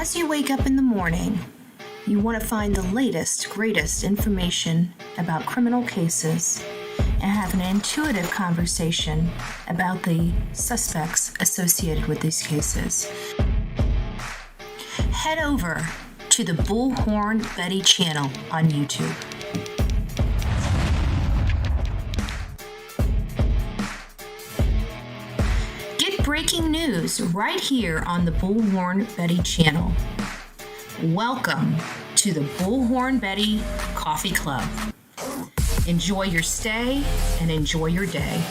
As you wake up in the morning, you want to find the latest, greatest information about criminal cases and have an intuitive conversation about the suspects associated with these cases. Head over to the Bullhorn Betty channel on YouTube. Get breaking news right here on the Bullhorn Betty channel. Welcome to the Bullhorn Betty Coffee Club. Enjoy your stay and enjoy your day.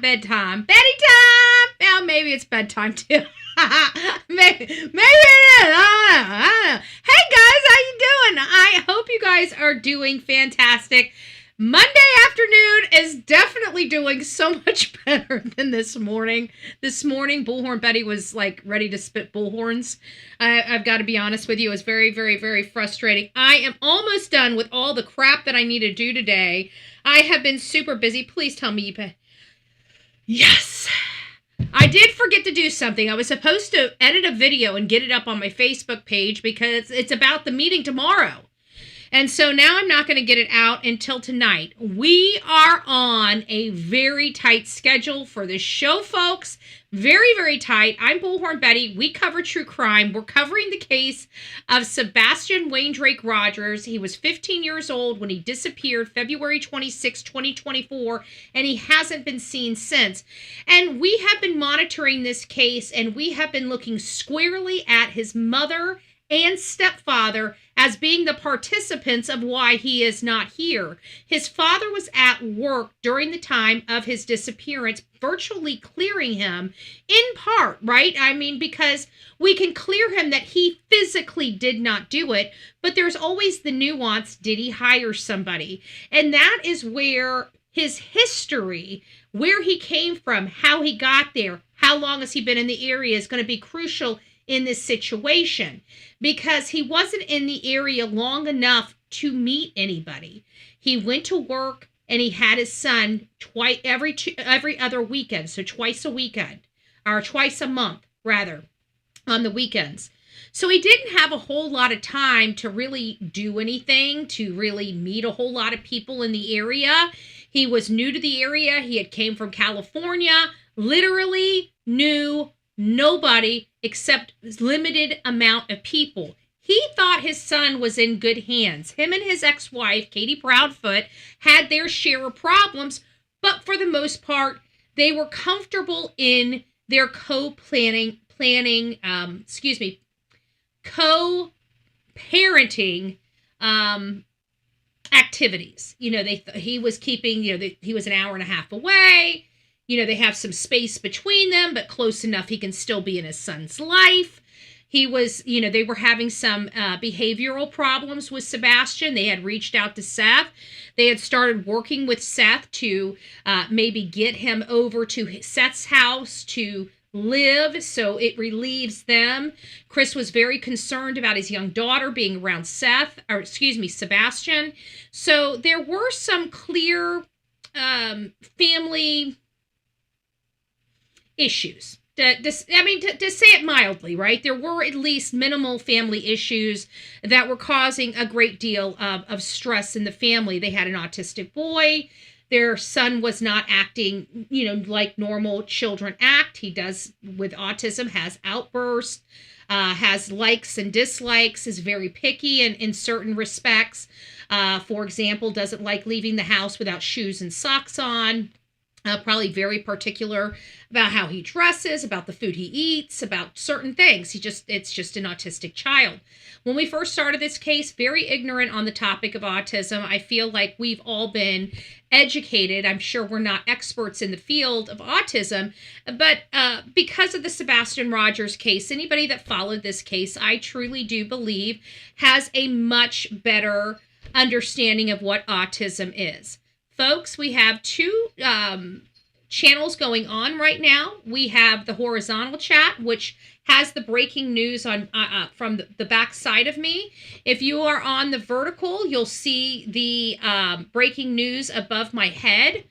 Bedtime. Betty time! Well, maybe it's bedtime too. maybe it is. I don't know. Hey guys, how you doing? I hope you guys are doing fantastic. Monday afternoon is definitely doing so much better than this morning. This morning, Bullhorn Betty was like ready to spit bullhorns. I've got to be honest with you. It was very, very, very frustrating. I am almost done with all the crap that I need to do today. I have been super busy. Please tell me you... Yes, I did forget to do something. I was supposed to edit a video and get it up on my Facebook page because it's about the meeting tomorrow. And so now I'm not going to get it out until tonight. We are on a very tight schedule for this show, folks. Very, very tight. I'm Bullhorn Betty. We cover true crime. We're covering the case of Sebastian Rogers. He was 15 years old when he disappeared February 26, 2024, and he hasn't been seen since. And we have been monitoring this case, and we have been looking squarely at his mother and stepfather as being the participants of why he is not here. His father was at work during the time of his disappearance, virtually clearing him in part, right? I mean, because we can clear him that he physically did not do it, but there's always the nuance, did he hire somebody? And that is where his history, where he came from, how he got there, how long has he been in the area is going to be crucial in this situation, because he wasn't in the area long enough to meet anybody. He went to work and he had his son every other weekend, so twice a weekend, or twice a month rather, on the weekends. So he didn't have a whole lot of time to really do anything, to really meet a whole lot of people in the area. He was new to the area. He had came from California, literally knew nobody except limited amount of people. He thought his son was in good hands. Him and his ex-wife, Katie Proudfoot, had their share of problems, but for the most part, they were comfortable in their co-parenting activities. You know, he was keeping, he was an hour and a half away. You know, they have some space between them, but close enough he can still be in his son's life. He was, they were having some behavioral problems with Sebastian. They had reached out to Seth. They had started working with Seth to maybe get him over to Seth's house to live, so it relieves them. Chris was very concerned about his young daughter being around Sebastian. So there were some clear family issues. To say it mildly, right? There were at least minimal family issues that were causing a great deal of stress in the family. They had an autistic boy. Their son was not acting, like normal children act. He does, with autism, has outbursts, has likes and dislikes, is very picky in certain respects. For example, doesn't like leaving the house without shoes and socks on. Probably very particular about how he dresses, about the food he eats, about certain things. It's just an autistic child. When we first started this case, very ignorant on the topic of autism. I feel like we've all been educated. I'm sure we're not experts in the field of autism, but because of the Sebastian Rogers case, anybody that followed this case, I truly do believe has a much better understanding of what autism is. Folks, we have two channels going on right now. We have the horizontal chat, which has the breaking news on from the back side of me. If you are on the vertical, you'll see the breaking news above my head.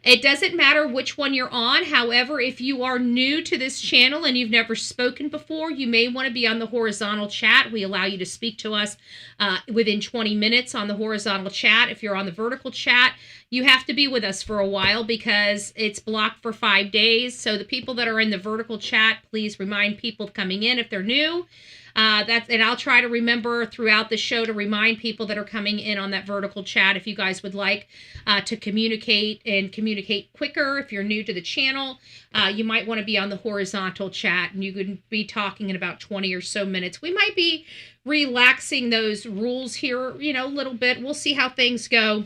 It doesn't matter which one you're on. However, if you are new to this channel and you've never spoken before, you may want to be on the horizontal chat. We allow you to speak to us within 20 minutes on the horizontal chat. If you're on the vertical chat, you have to be with us for a while because it's blocked for 5 days. So the people that are in the vertical chat, please remind people coming in if they're new. And I'll try to remember throughout the show to remind people that are coming in on that vertical chat if you guys would like to communicate quicker. If you're new to the channel, you might want to be on the horizontal chat, and you could be talking in about 20 or so minutes. We might be relaxing those rules here, a little bit. We'll see how things go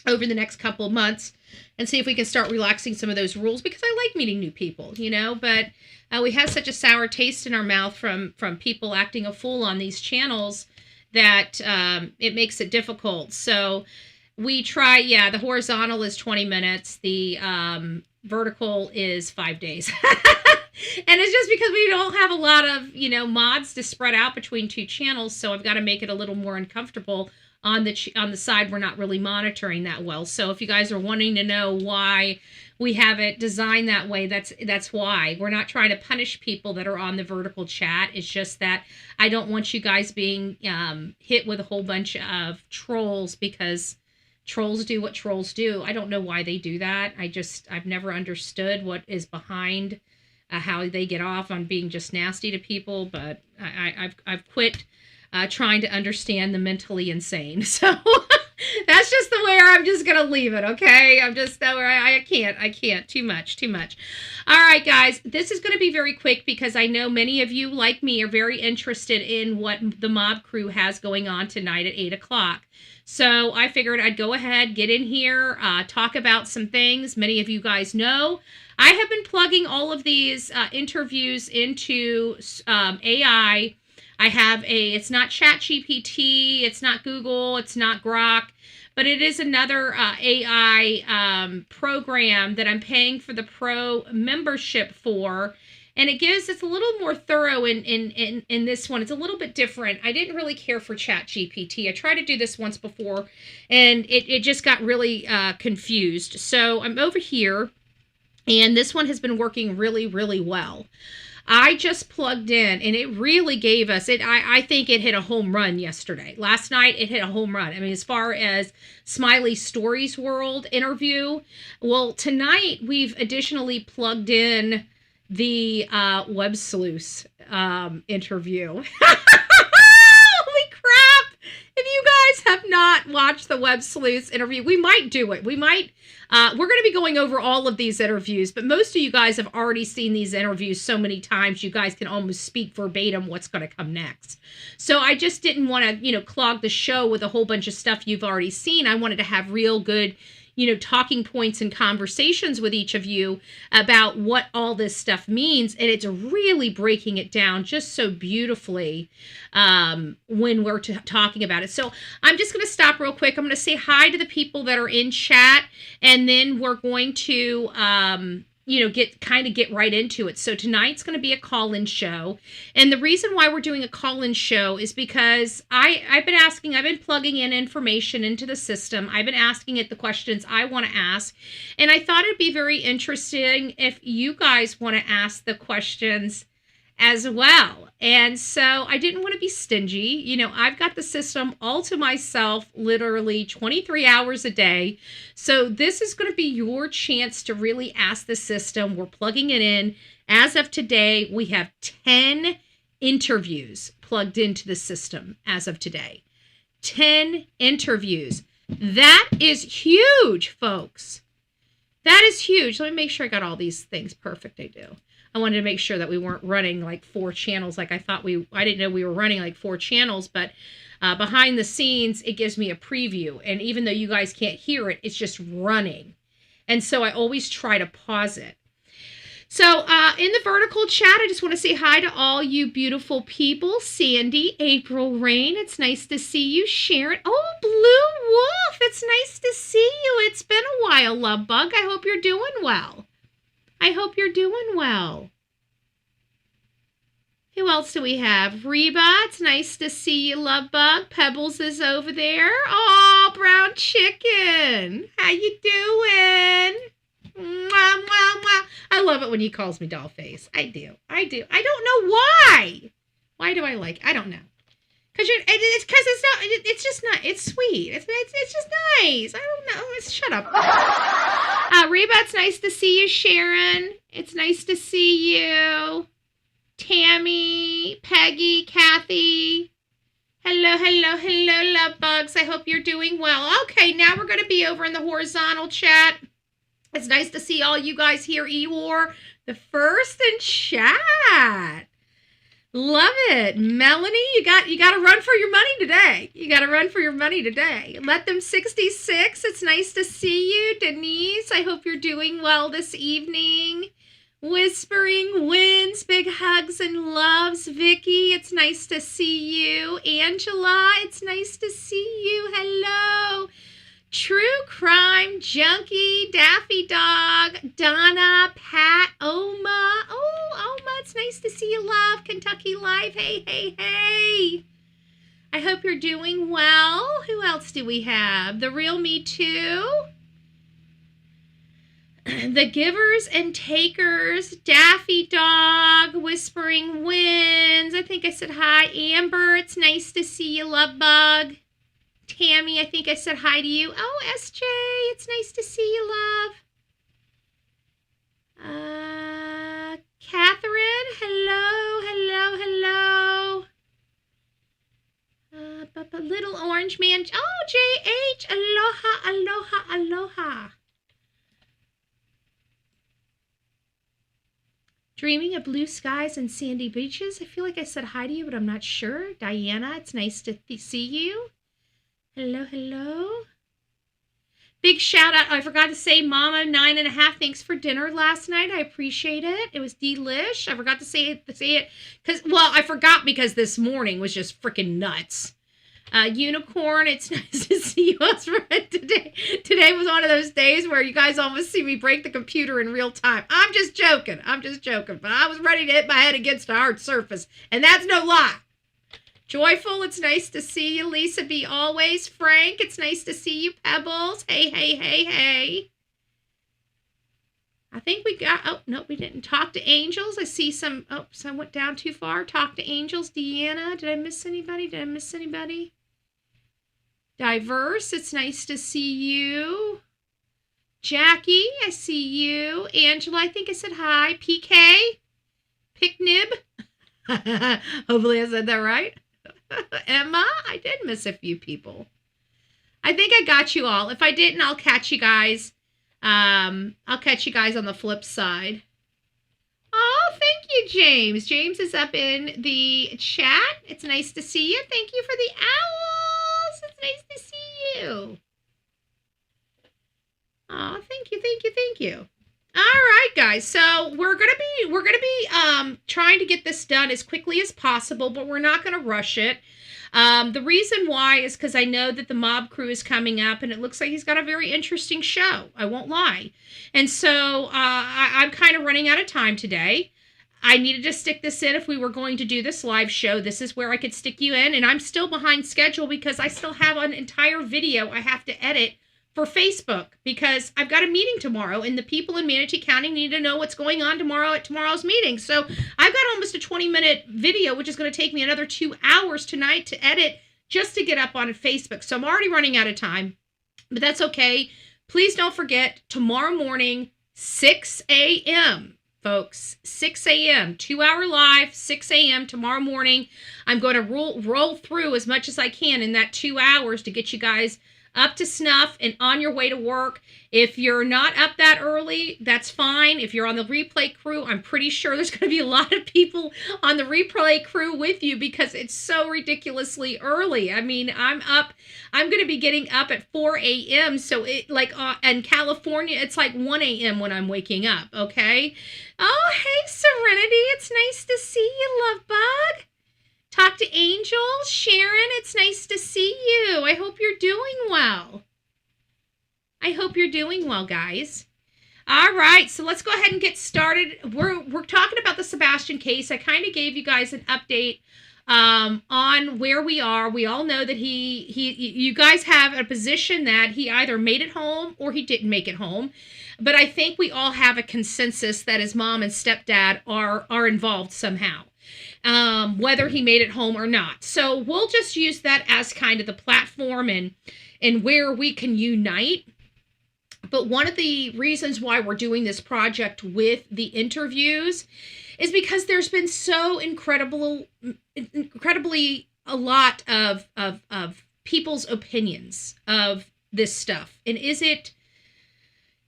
over the next couple of months and see if we can start relaxing some of those rules, because I like meeting new people, but we have such a sour taste in our mouth from people acting a fool on these channels that it makes it difficult. So we try, the horizontal is 20 minutes. The vertical is 5 days. And it's just because we don't have a lot of, mods to spread out between two channels. So I've got to make it a little more uncomfortable on the side. We're not really monitoring that well. So if you guys are wanting to know why we have it designed that way, that's why. We're not trying to punish people that are on the vertical chat. It's just that I don't want you guys being hit with a whole bunch of trolls, because trolls do what trolls do. I don't know why they do that. I've never understood what is behind how they get off on being just nasty to people, but I've quit trying to understand the mentally insane. So that's just the way I'm just going to leave it, okay? I'm just, I can't, too much. All right, guys, this is going to be very quick because I know many of you, like me, are very interested in what the mob crew has going on tonight at 8 o'clock. So I figured I'd go ahead, get in here, talk about some things. Many of you guys know I have been plugging all of these interviews into AI. I have it's not ChatGPT, it's not Google, it's not Grok, but it is another AI program that I'm paying for the pro membership for. And it's a little more thorough in this one. It's a little bit different. I didn't really care for ChatGPT. I tried to do this once before, and it just got really confused. So I'm over here, and this one has been working really, really well. I just plugged in, and it really gave us it. I think it hit a home run yesterday. Last night, it hit a home run. I mean, as far as Smiley Stories World interview, well, tonight we've additionally plugged in the Web Sleuth interview. Holy crap! If you guys have not watched the Web Sleuth interview, we might do it. We're going to be going over all of these interviews, but most of you guys have already seen these interviews so many times, you guys can almost speak verbatim what's going to come next. So I just didn't want to, clog the show with a whole bunch of stuff you've already seen. I wanted to have real good, talking points and conversations with each of you about what all this stuff means. And it's really breaking it down just so beautifully when we're talking about it. So I'm just going to stop real quick. I'm going to say hi to the people that are in chat, and then we're going to get right into it. So tonight's going to be a call-in show. And the reason why we're doing a call-in show is because I've been plugging in information into the system. I've been asking it the questions I want to ask. And I thought it'd be very interesting if you guys want to ask the questions as well. And so I didn't want to be stingy. I've got the system all to myself, literally 23 hours a day. So this is going to be your chance to really ask the system. We're plugging it in. As of today, we have 10 interviews plugged into the system as of today. 10 interviews. That is huge, folks. That is huge. Let me make sure I got all these things perfect. I do. I wanted to make sure that we weren't running like 4 channels like I didn't know we were running like 4 channels, but behind the scenes, it gives me a preview. And even though you guys can't hear it, it's just running. And so I always try to pause it. So in the vertical chat, I just want to say hi to all you beautiful people. Sandy, April Rain, it's nice to see you. Sharon, oh, Blue Wolf, it's nice to see you. It's been a while, Love Bug. I hope you're doing well. I hope you're doing well. Who else do we have? Reba, it's nice to see you, Love Bug. Pebbles is over there. Oh, Brown Chicken. How you doing? Mwah, mwah, mwah. I love it when he calls me Dollface. I do. I don't know why. Why do I like it? I don't know. It's just not, it's sweet. It's just nice. I don't know. Shut up. Reba, it's nice to see you, Sharon. It's nice to see you. Tammy, Peggy, Kathy. Hello, love bugs. I hope you're doing well. Okay, now we're going to be over in the horizontal chat. It's nice to see all you guys here. Eeyore, the first in chat. Love it. Melanie, you got to run for your money today. Let them 66. It's nice to see you. Denise, I hope you're doing well this evening. Whispering Winds, big hugs and loves. Vicky, it's nice to see you. Angela, it's nice to see you. Hello. True Crime Junkie, Daffy Dog, Donna, Pat, Oma. Oh, Oma, it's nice to see you, love. Kentucky Life, hey. I hope you're doing well. Who else do we have? The Real Me Too. The Givers and Takers, Daffy Dog, Whispering Winds. I think I said hi. Amber, it's nice to see you, love bug. Tammy, I think I said hi to you. Oh, SJ, it's nice to see you, love. Catherine, hello. Little Orange Man. Oh, JH, aloha. Dreaming of blue skies and sandy beaches. I feel like I said hi to you, but I'm not sure. Diana, it's nice to see you. Hello. Big shout out. I forgot to say, Mama 9.5. Thanks for dinner last night. I appreciate it. It was delish. I forgot to say it because I forgot because this morning was just freaking nuts. Unicorn, it's nice to see you today. Today was one of those days where you guys almost see me break the computer in real time. I'm just joking. But I was ready to hit my head against a hard surface, and that's no lie. Joyful, it's nice to see you. Lisa B. Always. Frank, it's nice to see you. Pebbles, hey. I think we got, we didn't. Talk to Angels. I see some, I went down too far. Talk to Angels. Deanna, did I miss anybody? Diverse, it's nice to see you. Jackie, I see you. Angela, I think I said hi. PK, Picknib. Hopefully I said that right. Emma, I did miss a few people. I think I got you all. If I didn't, I'll catch you guys. I'll catch you guys on the flip side. Oh, thank you, James. James is up in the chat. It's nice to see you. Thank you for the owls. It's nice to see you. Thank you. All right, guys. So we're gonna be trying to get this done as quickly as possible, but we're not gonna rush it. The reason why is because I know that the mob crew is coming up, and it looks like he's got a very interesting show. I won't lie. And so I'm kind of running out of time today. I needed to stick this in if we were going to do this live show. This is where I could stick you in, and I'm still behind schedule because I still have an entire video I have to edit for Facebook because I've got a meeting tomorrow, and the people in Manatee County need to know what's going on tomorrow at tomorrow's meeting. So I've got almost a 20-minute video, which is going to take me another 2 hours tonight to edit just to get up on Facebook. So I'm already running out of time, but that's okay. Please don't forget, tomorrow morning, 6 a.m., folks, 6 a.m., 2-hour live, 6 a.m. tomorrow morning. I'm going to roll through as much as I can in that 2 hours to get you guys up to snuff and on your way to work. If you're not up that early, that's fine. If you're on the replay crew, I'm pretty sure there's going to be a lot of people on the replay crew with you because it's so ridiculously early. I mean, I'm going to be getting up at 4 a.m. So in California, it's like 1 a.m. when I'm waking up. Okay. Oh, hey, Serenity. It's nice to see you, love bug. Talk to Angel. Sharon, it's nice to see you. I hope you're doing well. I hope you're doing well, guys. All right, so let's go ahead and get started. We're talking about the Sebastian case. I kind of gave you guys an update on where we are. We all know that you guys have a position that he either made it home or he didn't make it home. But I think we all have a consensus that his mom and stepdad are involved somehow. Whether he made it home or not. So we'll just use that as kind of the platform and where we can unite. But one of the reasons why we're doing this project with the interviews is because there's been so incredibly a lot of people's opinions of this stuff. And is it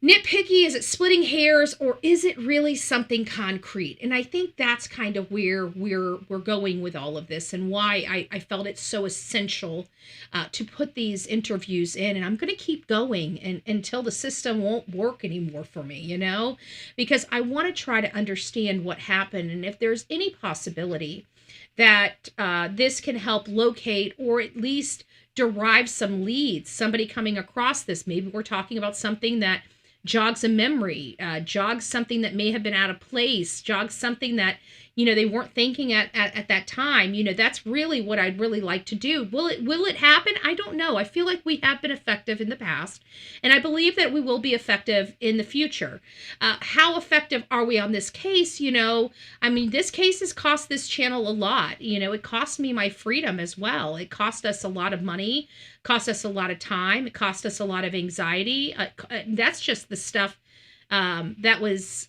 nitpicky? Is it splitting hairs, or is it really something concrete? And I think that's kind of where we're going with all of this, and why I felt it's so essential to put these interviews in. And I'm going to keep going until the system won't work anymore for me, because I want to try to understand what happened, and if there's any possibility that this can help locate or at least derive some leads, somebody coming across this. Maybe we're talking about something that jogs a memory, jogs something that may have been out of place, jogs something that, they weren't thinking at that time. That's really what I'd really like to do. Will it happen? I don't know. I feel like we have been effective in the past, and I believe that we will be effective in the future. How effective are we on this case? This case has cost this channel a lot. It cost me my freedom as well. It cost us a lot of money, cost us a lot of time. It cost us a lot of anxiety. That's just the stuff that was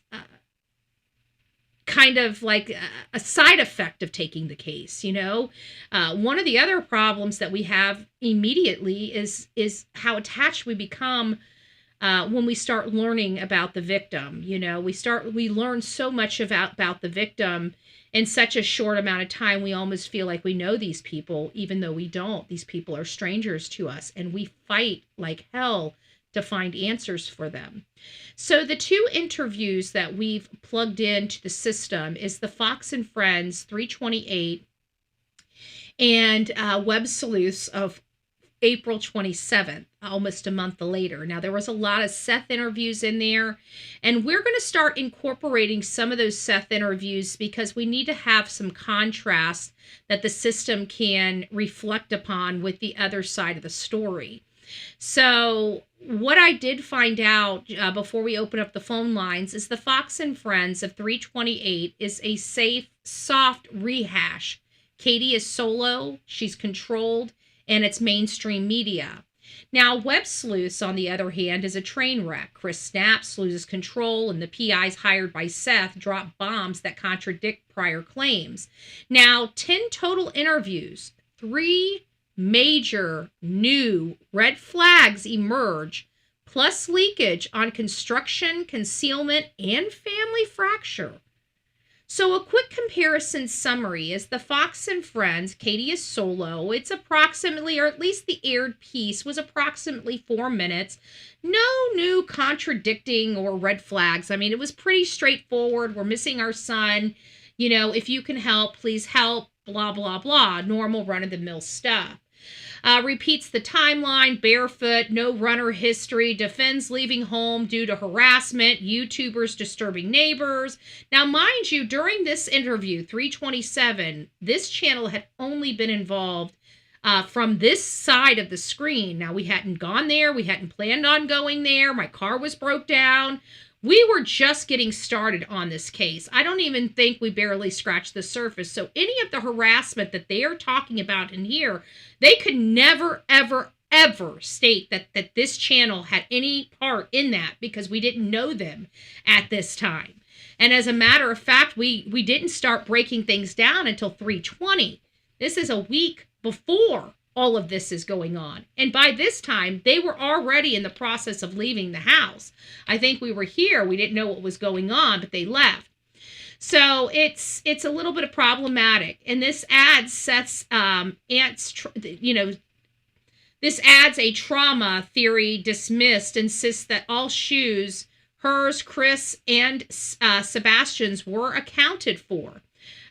kind of like a side effect of taking the case. One of the other problems that we have immediately is how attached we become when we start learning about the victim. We learn so much about the victim in such a short amount of time. We almost feel like we know these people, even though we don't. These people are strangers to us, and we fight like hell to find answers for them. So the two interviews that we've plugged into the system is the Fox and Friends 328 and Web Sleuths of April 27th, almost a month later. Now, there was a lot of Seth interviews in there, and we're going to start incorporating some of those Seth interviews because we need to have some contrast that the system can reflect upon with the other side of the story. So what I did find out before we open up the phone lines is the Fox and Friends of 328 is a safe, soft rehash. Katie is solo, she's controlled, and it's mainstream media. Now, Web Sleuths, on the other hand, is a train wreck. Chris snaps, loses control, and the PIs hired by Seth drop bombs that contradict prior claims. Now, 10 total interviews, 3 major new red flags emerge, plus leakage on construction, concealment, and family fracture. So a quick comparison summary is the Fox and Friends. Katie is solo. It's approximately, or at least the aired piece was approximately 4 minutes. No new contradicting or red flags. I mean, it was pretty straightforward. We're missing our son. You know, if you can help, please help, blah, blah, blah. Normal run-of-the-mill stuff. Repeats the timeline, barefoot, no runner history, defends leaving home due to harassment, YouTubers disturbing neighbors. Now, mind you, during this interview, 327, this channel had only been involved from this side of the screen. Now, we hadn't gone there. We hadn't planned on going there. My car was broke down. We were just getting started on this case. I don't even think we barely scratched the surface. So any of the harassment that they are talking about in here, they could never, ever, ever state that this channel had any part in that because we didn't know them at this time. And as a matter of fact, we didn't start breaking things down until 320. This is a week before all of this is going on. And by this time, they were already in the process of leaving the house. I think we were here. We didn't know what was going on, but they left. So it's a little bit of problematic. And this ad sets, this adds a trauma theory dismissed, insists that all shoes, hers, Chris, and Sebastian's, were accounted for.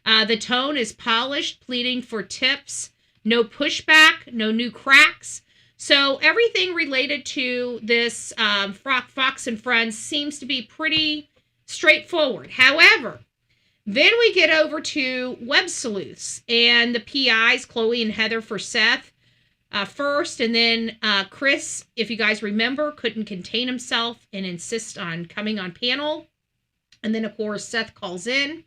The tone is polished, pleading for tips. No pushback, no new cracks. So everything related to this Fox and Friends seems to be pretty straightforward. However, then we get over to Web Sleuths and the PIs, Chloe and Heather for Seth first. And then Chris, if you guys remember, couldn't contain himself and insist on coming on panel. And then, of course, Seth calls in.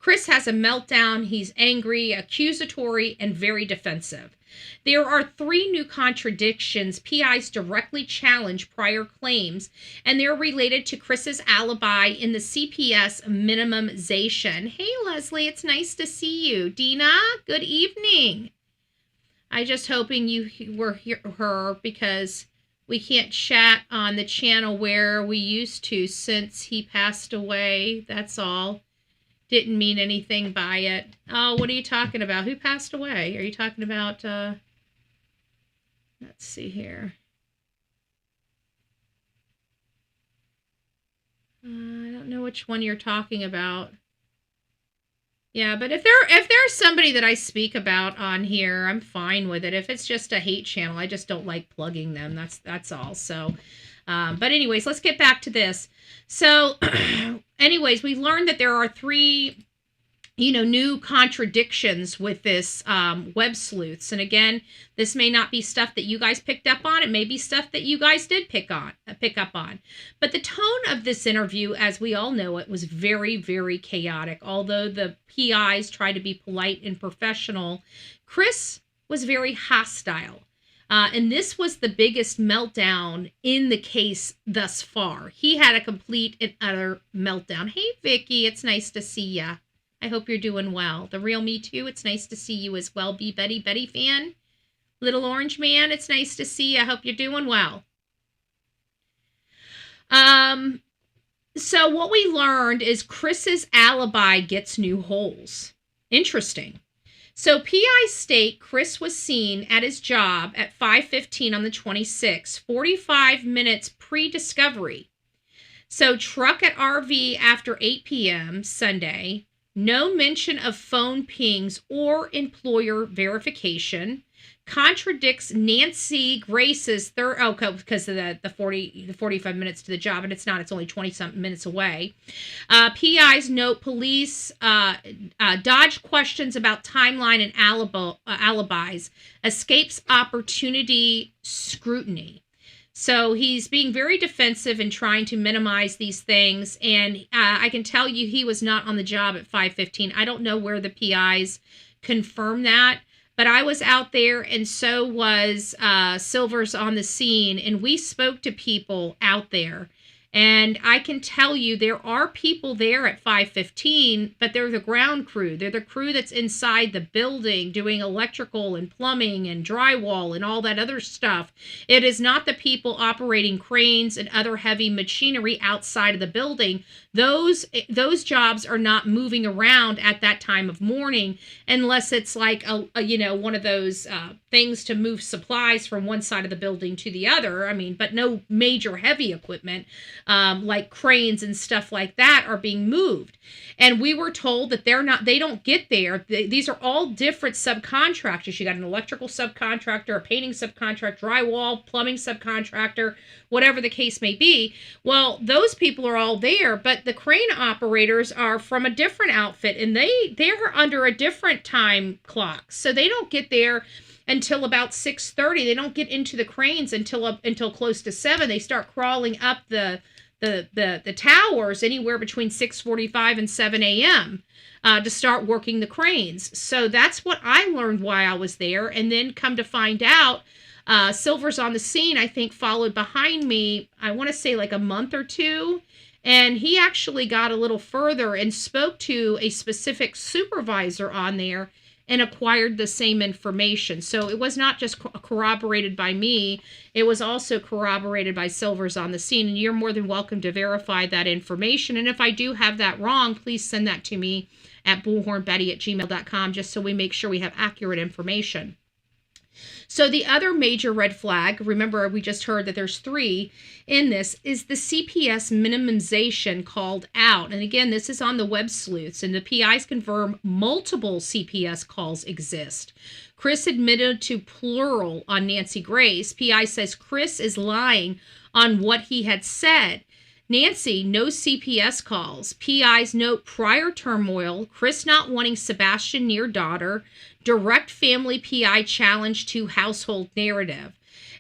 Chris has a meltdown. He's angry, accusatory, and very defensive. There are 3 new contradictions. PIs directly challenge prior claims, and they're related to Chris's alibi in the CPS minimization. Hey, Leslie, it's nice to see you. Dina, good evening. I just hoping you were her because we can't chat on the channel where we used to since he passed away. That's all. Didn't mean anything by it. Oh, what are you talking about? Who passed away? Are you talking about, let's see here. I don't know which one you're talking about. Yeah, but if there's somebody that I speak about on here, I'm fine with it. If it's just a hate channel, I just don't like plugging them. That's all. So, but anyways, let's get back to this. So, anyways, we learned that there are 3, new contradictions with this Web Sleuths. And again, this may not be stuff that you guys picked up on. It may be stuff that you guys did pick up on. But the tone of this interview, as we all know it, was very, very chaotic. Although the PIs tried to be polite and professional, Chris was very hostile. And this was the biggest meltdown in the case thus far. He had a complete and utter meltdown. Hey, Vicky, it's nice to see ya. I hope you're doing well. The real me too. It's nice to see you as well. Be Betty fan. Little Orange Man, it's nice to see you. I hope you're doing well. So what we learned is Chris's alibi gets new holes. Interesting. So PI state Chris was seen at his job at 5:15 on the 26th, 45 minutes pre-discovery. So truck at RV after 8 p.m. Sunday. No mention of phone pings or employer verification. Contradicts Nancy Grace's because of the 45 minutes to the job, and it's not. It's only 20-something minutes away. PIs note police dodge questions about timeline and alibis. Escapes opportunity scrutiny. So he's being very defensive and trying to minimize these things. And I can tell you he was not on the job at 5:15. I don't know where the PIs confirm that. But I was out there, and so was Silvers on the scene, and we spoke to people out there. And I can tell you there are people there at 5:15, but they're the ground crew. They're the crew that's inside the building doing electrical and plumbing and drywall and all that other stuff. It is not the people operating cranes and other heavy machinery outside of the building. Those jobs are not moving around at that time of morning unless it's like one of those things to move supplies from one side of the building to the other. I mean, but no major heavy equipment. Like cranes and stuff like that are being moved. And we were told that they don't get there. These are all different subcontractors. You got an electrical subcontractor, a painting subcontractor, drywall, plumbing subcontractor, whatever the case may be. Well, those people are all there, but the crane operators are from a different outfit, and they're under a different time clock. So they don't get there until about 6:30. They don't get into the cranes until close to 7. They start crawling up the towers anywhere between 6:45 and 7 a.m. To start working the cranes. So that's what I learned while I was there. And then come to find out, Silver's on the scene, I think, followed behind me, I want to say like a month or two. And he actually got a little further and spoke to a specific supervisor on there and acquired the same information. So it was not just corroborated by me, it was also corroborated by Silver's on the scene, and you're more than welcome to verify that information. And if I do have that wrong, please send that to me at bullhornbetty@gmail.com, just so we make sure we have accurate information. So the other major red flag, remember we just heard that there's 3 in this, is the CPS minimization called out. And again, this is on the web sleuths, and the PIs confirm multiple CPS calls exist. Chris admitted to plural on Nancy Grace. PI says Chris is lying on what he had said. Nancy, no CPS calls. PIs note prior turmoil, Chris not wanting Sebastian near daughter, direct family PI challenge to household narrative,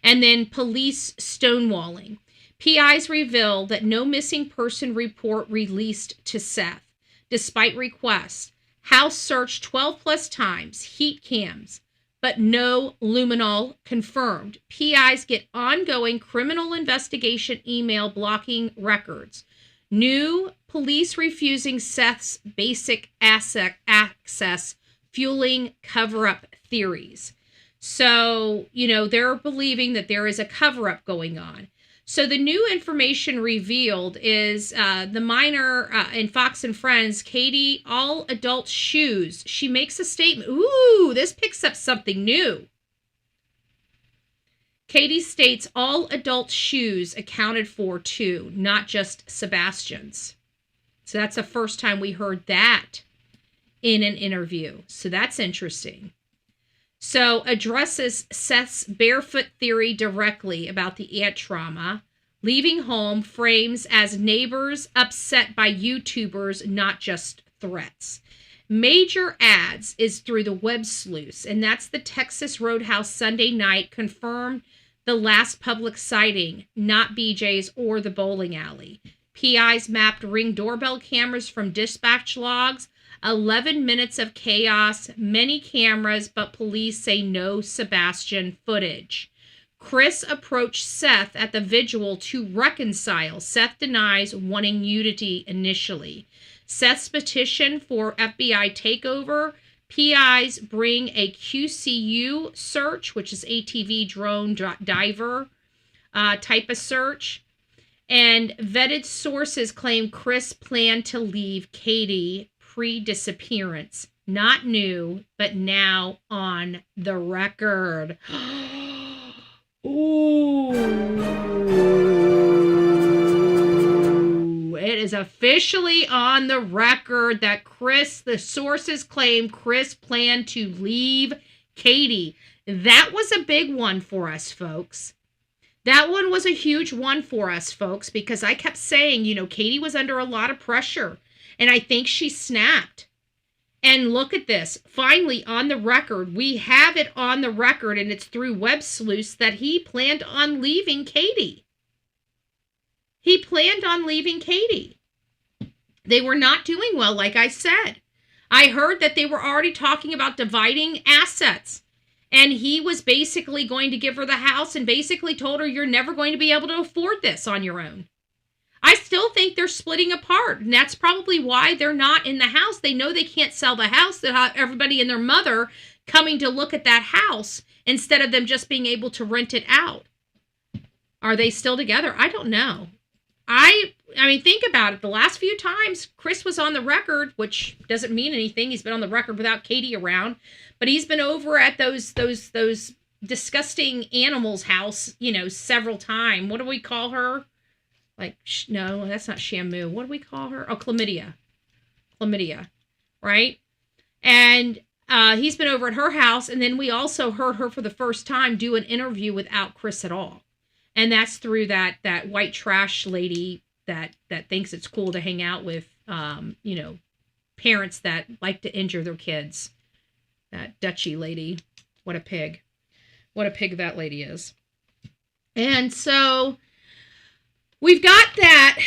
and then police stonewalling. PIs reveal that no missing person report released to Seth, despite requests. House searched 12 plus times, heat cams, but no luminol confirmed. PIs get ongoing criminal investigation email blocking records. New police refusing Seth's basic access, fueling cover-up theories. So, they're believing that there is a cover-up going on. So the new information revealed is the minor in Fox and Friends, Katie, all adult shoes. She makes a statement. Ooh, this picks up something new. Katie states all adult shoes accounted for too, not just Sebastian's. So that's the first time we heard that in an interview. So that's interesting. So addresses Seth's barefoot theory directly about the ant trauma. Leaving home frames as neighbors upset by YouTubers, not just threats. Major ads is through the web sleuths, and that's the Texas Roadhouse Sunday night confirmed the last public sighting, not BJ's or the bowling alley. PIs mapped Ring doorbell cameras from dispatch logs. 11 minutes of chaos, many cameras, but police say no Sebastian footage. Chris approached Seth at the vigil to reconcile. Seth denies wanting unity initially. Seth's petition for FBI takeover. PIs bring a QCU search, which is ATV drone diver type of search. And vetted sources claim Chris planned to leave Katie pre-disappearance. Not new, but now on the record. Ooh. It is officially on the record that the sources claim Chris planned to leave Katie. That was a big one for us, folks. That one was a huge one for us, folks, because I kept saying, Katie was under a lot of pressure. And I think she snapped. And look at this. Finally, on the record, we have it on the record, and it's through web sleuths, that he planned on leaving Katie. He planned on leaving Katie. They were not doing well, like I said. I heard that they were already talking about dividing assets. And he was basically going to give her the house and basically told her, you're never going to be able to afford this on your own. I still think they're splitting apart. And that's probably why they're not in the house. They know they can't sell the house. They have everybody and their mother coming to look at that house instead of them just being able to rent it out. Are they still together? I don't know. I mean, think about it. The last few times Chris was on the record, which doesn't mean anything. He's been on the record without Katie around, but he's been over at those disgusting animals' house, several times. What do we call her? Like, no, that's not Shamu. What do we call her? Oh, Chlamydia. Chlamydia, right? And he's been over at her house, and then we also heard her for the first time do an interview without Chris at all. And that's through that white trash lady that thinks it's cool to hang out with, parents that like to injure their kids. That Dutchy lady. What a pig. What a pig that lady is. And so we've got that.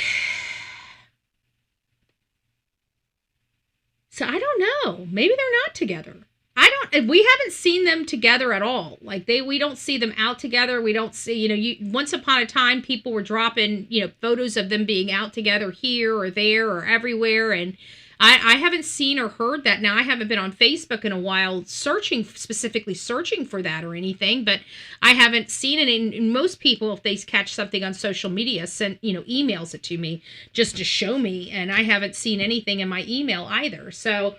So I don't know. Maybe they're not together. We haven't seen them together at all. Like we don't see them out together. We don't see, once upon a time, people were dropping, photos of them being out together here or there or everywhere. And I haven't seen or heard that. Now, I haven't been on Facebook in a while specifically searching for that or anything, but I haven't seen it. And most people, if they catch something on social media, send, emails it to me just to show me. And I haven't seen anything in my email either. So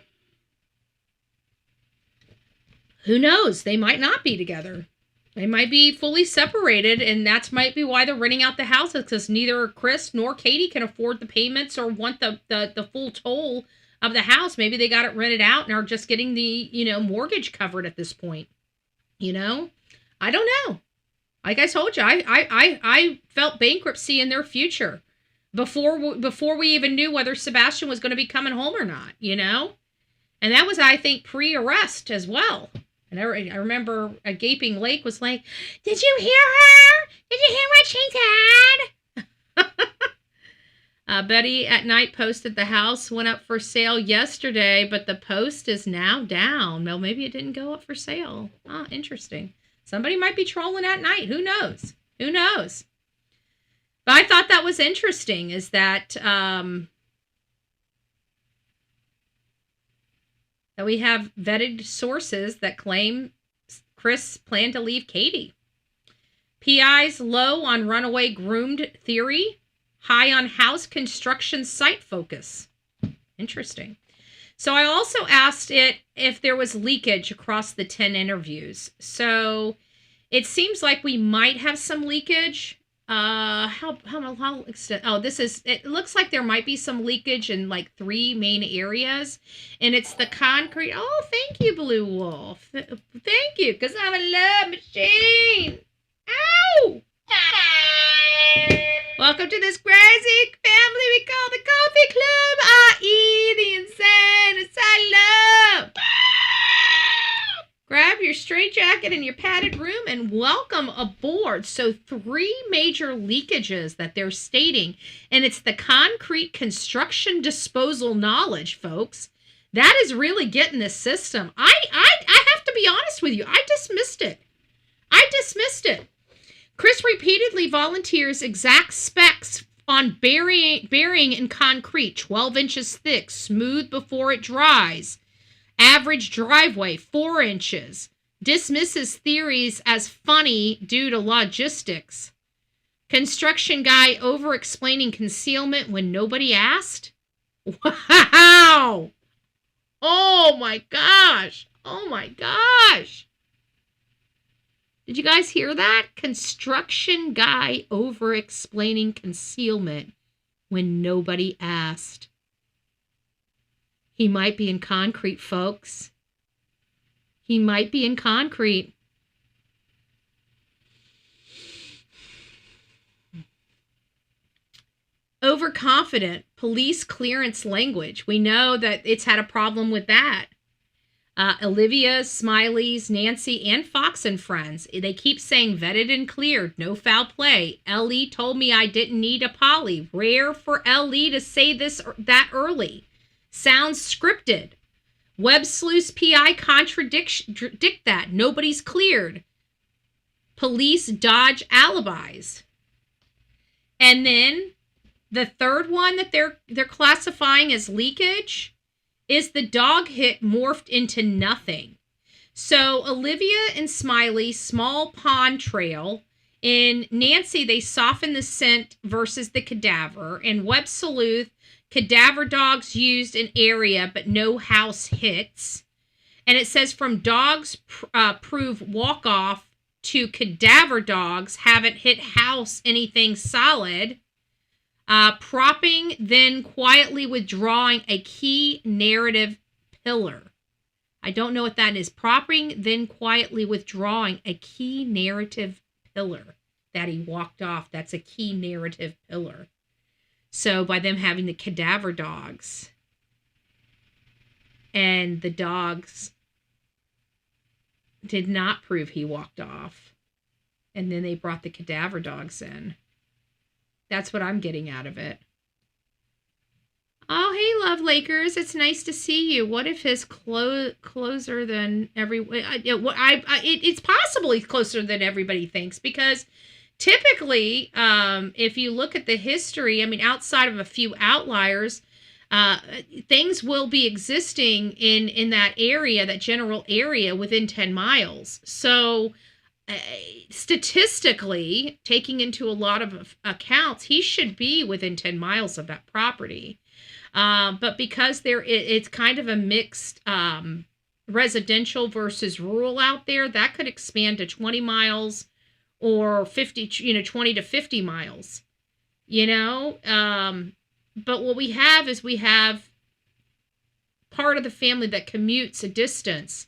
who knows? They might not be together. They might be fully separated, and that might be why they're renting out the houses, because neither Chris nor Katie can afford the payments or want the full toll of the house. Maybe they got it rented out and are just getting the, mortgage covered at this point. I don't know. Like I told you, I felt bankruptcy in their future before we even knew whether Sebastian was going to be coming home or not, And that was, I think, pre-arrest as well. And I remember a Gaping Lake was like, "Did you hear her? Did you hear what she said?" Betty at night posted the house went up for sale yesterday, but the post is now down. Well, maybe it didn't go up for sale. Ah, interesting. Somebody might be trolling at night. Who knows? Who knows? But I thought that was interesting, is that that we have vetted sources that claim Chris planned to leave Katie. PI's low on runaway groomed theory, high on house construction site focus. Interesting. So I also asked it if there was leakage across the 10 interviews. So it seems like we might have some leakage. How extent? Oh, it looks like there might be some leakage in like 3 main areas, and it's the concrete. Oh, thank you, Blue Wolf. Thank you, because I'm a love machine. Ow! Welcome to this crazy family we call the Coffee Club, i.e. the insane asylum. Grab your straitjacket and your padded room and welcome aboard. So 3 major leakages that they're stating, and it's the concrete construction disposal knowledge, folks. That is really getting this system. I have to be honest with you. I dismissed it. Chris repeatedly volunteers exact specs on burying in concrete, 12 inches thick, smooth before it dries. Average driveway, 4 inches. Dismisses theories as funny due to logistics. Construction guy over-explaining concealment when nobody asked. Wow! Oh my gosh! Did you guys hear that? Construction guy over-explaining concealment when nobody asked. He might be in concrete, folks. He might be in concrete. Overconfident police clearance language. We know that it's had a problem with that. Olivia, Smiley's, Nancy, and Fox and Friends. They keep saying vetted and cleared. No foul play. LE told me I didn't need a poly. Rare for LE to say that early. Sounds scripted. Web sleuths PI contradict that. Nobody's cleared. Police dodge alibis. And then The third one that they're classifying as leakage is the dog hit morphed into nothing. So Olivia and Smiley, small pond trail. In Nancy, they soften the scent versus the cadaver. In Web Sleuth, cadaver dogs used in area, but no house hits. And it says from dogs prove walk-off to cadaver dogs haven't hit house anything solid. Propping, then quietly withdrawing a key narrative pillar. I don't know what that is. Propping, then quietly withdrawing a key narrative pillar that he walked off. That's a key narrative pillar. So by them having the cadaver dogs, and the dogs did not prove he walked off, and then they brought the cadaver dogs in. That's what I'm getting out of it. Oh, hey, Love Lakers. It's nice to see you. What if his closer than it's possible he's closer than everybody thinks, because typically, if you look at the history, I mean, outside of a few outliers, things will be existing in that area, that general area within 10 miles. So statistically, taking into a lot of accounts, he should be within 10 miles of that property. But because it's kind of a mixed residential versus rural out there, that could expand to 20 miles or 20 to 50 miles, But what we have part of the family that commutes a distance.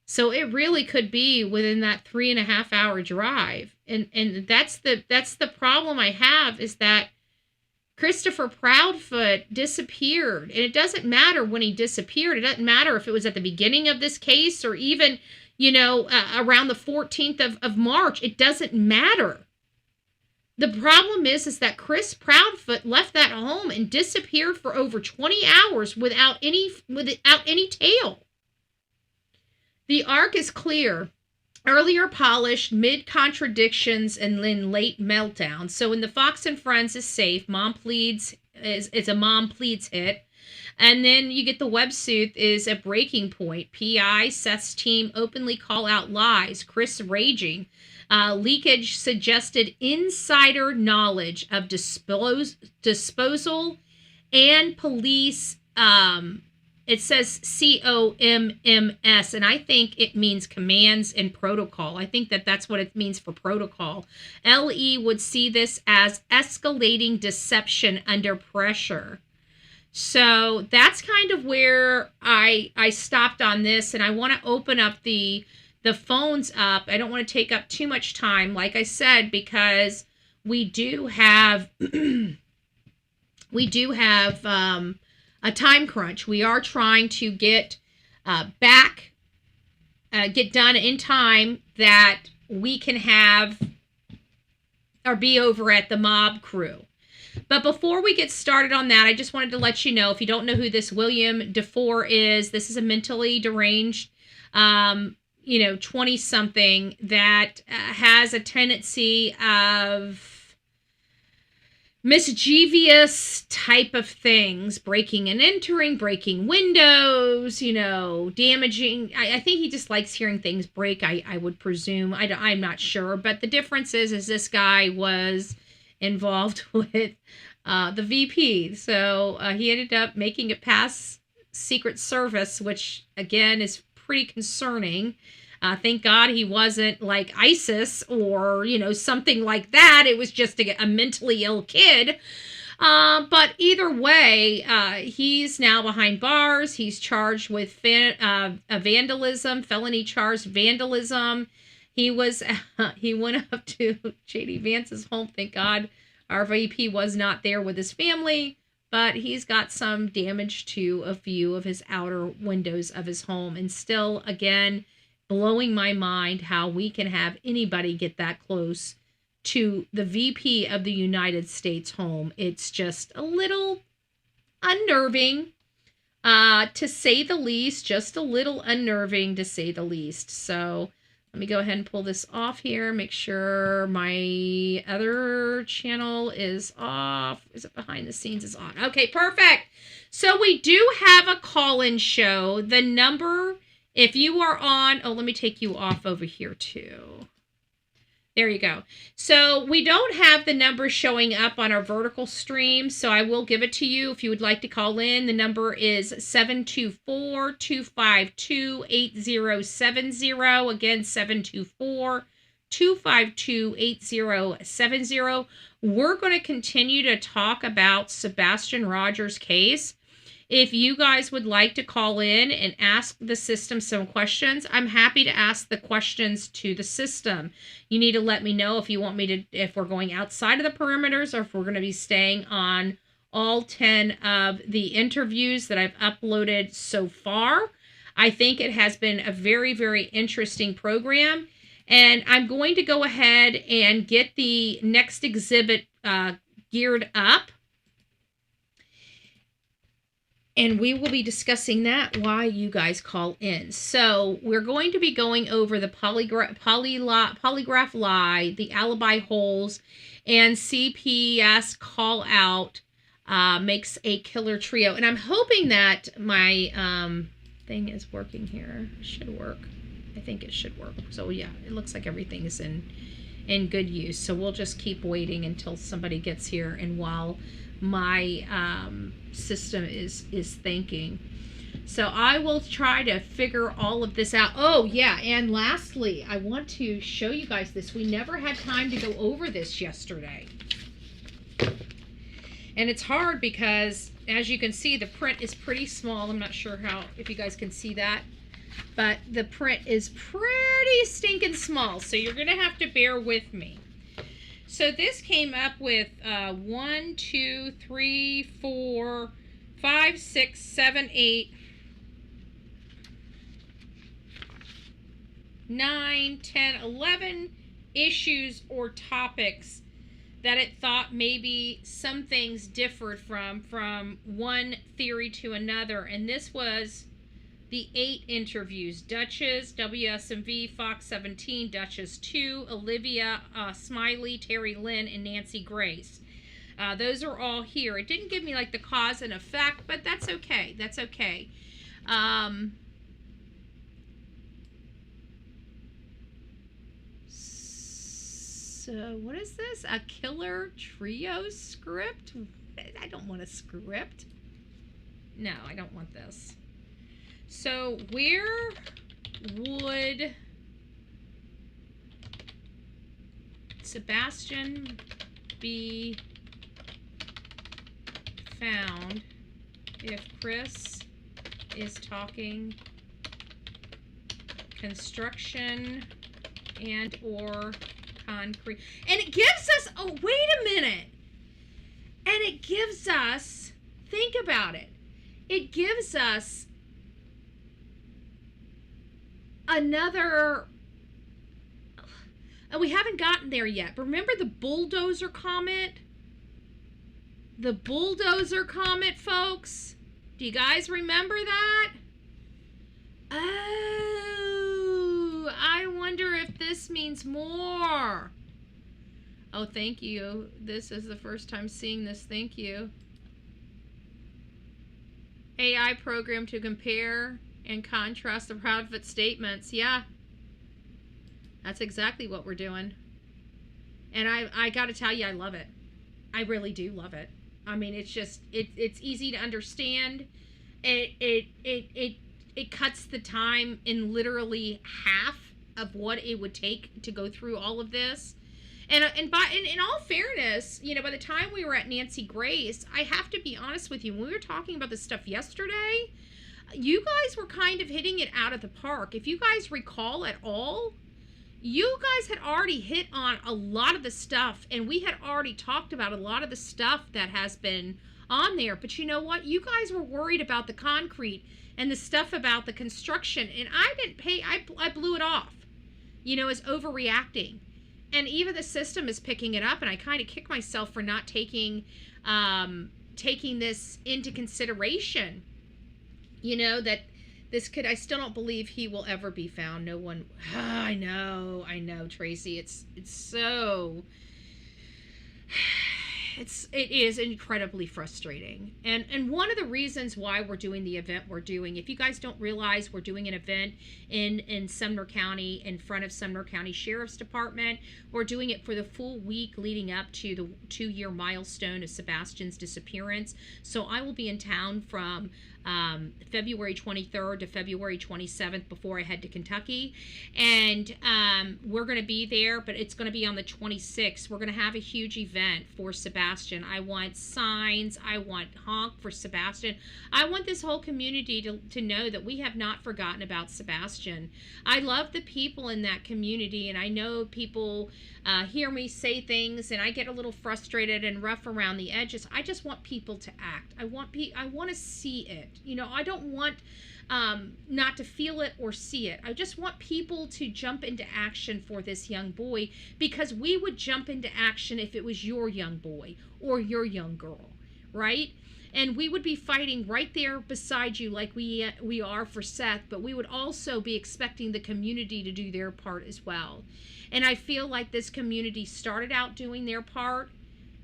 So it really could be within that 3.5 hour drive. And that's the problem I have, is that Christopher Proudfoot disappeared. And it doesn't matter when he disappeared. It doesn't matter if it was at the beginning of this case or even, around the 14th of March. It doesn't matter. The problem is that Chris Proudfoot left that home and disappeared for over 20 hours without any tail. The arc is clear. Earlier polished, mid-contradictions, and then late meltdown. So in the Fox and Friends is safe. Mom pleads is a mom pleads hit. And then you get the Web Sleuth is a breaking point. PI, Seth's team openly call out lies. Chris raging. Leakage suggested insider knowledge of disposal and police. It says COMMS, and I think it means commands and protocol. I think that's what it means for protocol. LE would see this as escalating deception under pressure. So that's kind of where I stopped on this, and I want to open up the phones up. I don't want to take up too much time, like I said, because we do have a time crunch. We are trying to get get done in time that we can have or be over at the Mob Crew. But before we get started on that, I just wanted to let you know, if you don't know who this William DeFore is, this is a mentally deranged 20-something that has a tendency of mischievous type of things, breaking and entering, breaking windows, damaging. I think he just likes hearing things break, I would presume. I'm not sure. But the difference is this guy was involved with the VP. So he ended up making it past Secret Service, which, again, is pretty concerning. Thank God he wasn't like ISIS or, something like that. It was just a mentally ill kid. But either way, he's now behind bars. He's charged with vandalism, felony charged vandalism. He went up to J.D. Vance's home. Thank God our VP was not there with his family. But he's got some damage to a few of his outer windows of his home. And still, again, blowing my mind how we can have anybody get that close to the VP of the United States home. It's just a little unnerving, to say the least, just a little unnerving to say the least. So Let me go ahead and pull this off here. Make sure my other channel is off. Is it behind the scenes is on? Okay, perfect. So we do have a call-in show. The number, if you are on, oh, let me take you off over here too. There you go. So we don't have the number showing up on our vertical stream, so I will give it to you if you would like to call in. The number is 724-252-8070. Again, 724-252-8070. We're going to continue to talk about Sebastian Rogers' case. If you guys would like to call in and ask the system some questions, I'm happy to ask the questions to the system. You need to let me know if you want me to, if we're going outside of the perimeters or if we're going to be staying on all 10 of the interviews that I've uploaded so far. I think it has been a very, very interesting program. And I'm going to go ahead and get the next exhibit geared up. And we will be discussing that while you guys call in. So we're going to be going over the polygraph lie, the alibi holes, and CPS call out makes a killer trio. And I'm hoping that my thing is working here. It should work. I think it should work. So yeah, it looks like everything is in good use. So we'll just keep waiting until somebody gets here, and while my system is thinking. So I will try to figure all of this out. Oh yeah, and lastly, I want to show you guys this. We never had time to go over this yesterday. And it's hard because, as you can see, the print is pretty small. I'm not sure if you guys can see that, but the print is pretty stinking small. So you're gonna have to bear with me. So this came up with 1, 2, 3, 4, 5, 6, 7, 8, 9, 10, 11 issues or topics that it thought maybe some things differed from one theory to another. And this was the 8 interviews: Duchess, WSMV, Fox 17, Duchess 2, Olivia Smiley, Terry Lynn, and Nancy Grace. Those are all here. It didn't give me like the cause and effect, but that's okay. That's okay. So what is this? A killer trio script? I don't want a script. No, I don't want this. So where would Sebastian be found if Chris is talking construction and or concrete? And it gives us, oh, wait a minute. And it gives us, think about it. It gives us another, we haven't gotten there yet. Remember the bulldozer comment? The bulldozer comment, folks? Do you guys remember that? Oh, I wonder if this means more. Oh, thank you. This is the first time seeing this. Thank you. AI program to compare and contrast the private statements. Yeah. That's exactly what we're doing. And I got to tell you, I love it. I really do love it. I mean, it's just, it's easy to understand. It cuts the time in literally half of what it would take to go through all of this. And in all fairness, you know, by the time we were at Nancy Grace, I have to be honest with you, when we were talking about this stuff yesterday, you guys were kind of hitting it out of the park. If you guys recall at all, you guys had already hit on a lot of the stuff, and we had already talked about a lot of the stuff that has been on there. But you know what? You guys were worried about the concrete and the stuff about the construction, and I blew it off, you know, as overreacting. And even the system is picking it up, and I kind of kick myself for not taking this into consideration. You know, that This kid, I still don't believe he will ever be found. No one. I know, Tracy. It's so. It is incredibly frustrating. And one of the reasons why we're doing the event we're doing, if you guys don't realize, we're doing an event in Sumner County, in front of Sumner County Sheriff's Department. We're doing it for the full week leading up to the 2-year milestone of Sebastian's disappearance. So I will be in town from February 23rd to February 27th before I head to Kentucky. And we're going to be there, but it's going to be on the 26th. We're going to have a huge event for Sebastian. I want signs. I want honk for Sebastian. I want this whole community to know that we have not forgotten about Sebastian. I love the people in that community, and I know people hear me say things, and I get a little frustrated and rough around the edges. I just want people to act. I want to see it. You know, I don't want not to feel it or see it. I just want people to jump into action for this young boy, because we would jump into action if it was your young boy or your young girl, right? And we would be fighting right there beside you like we are for Seth, but we would also be expecting the community to do their part as well. And I feel like this community started out doing their part,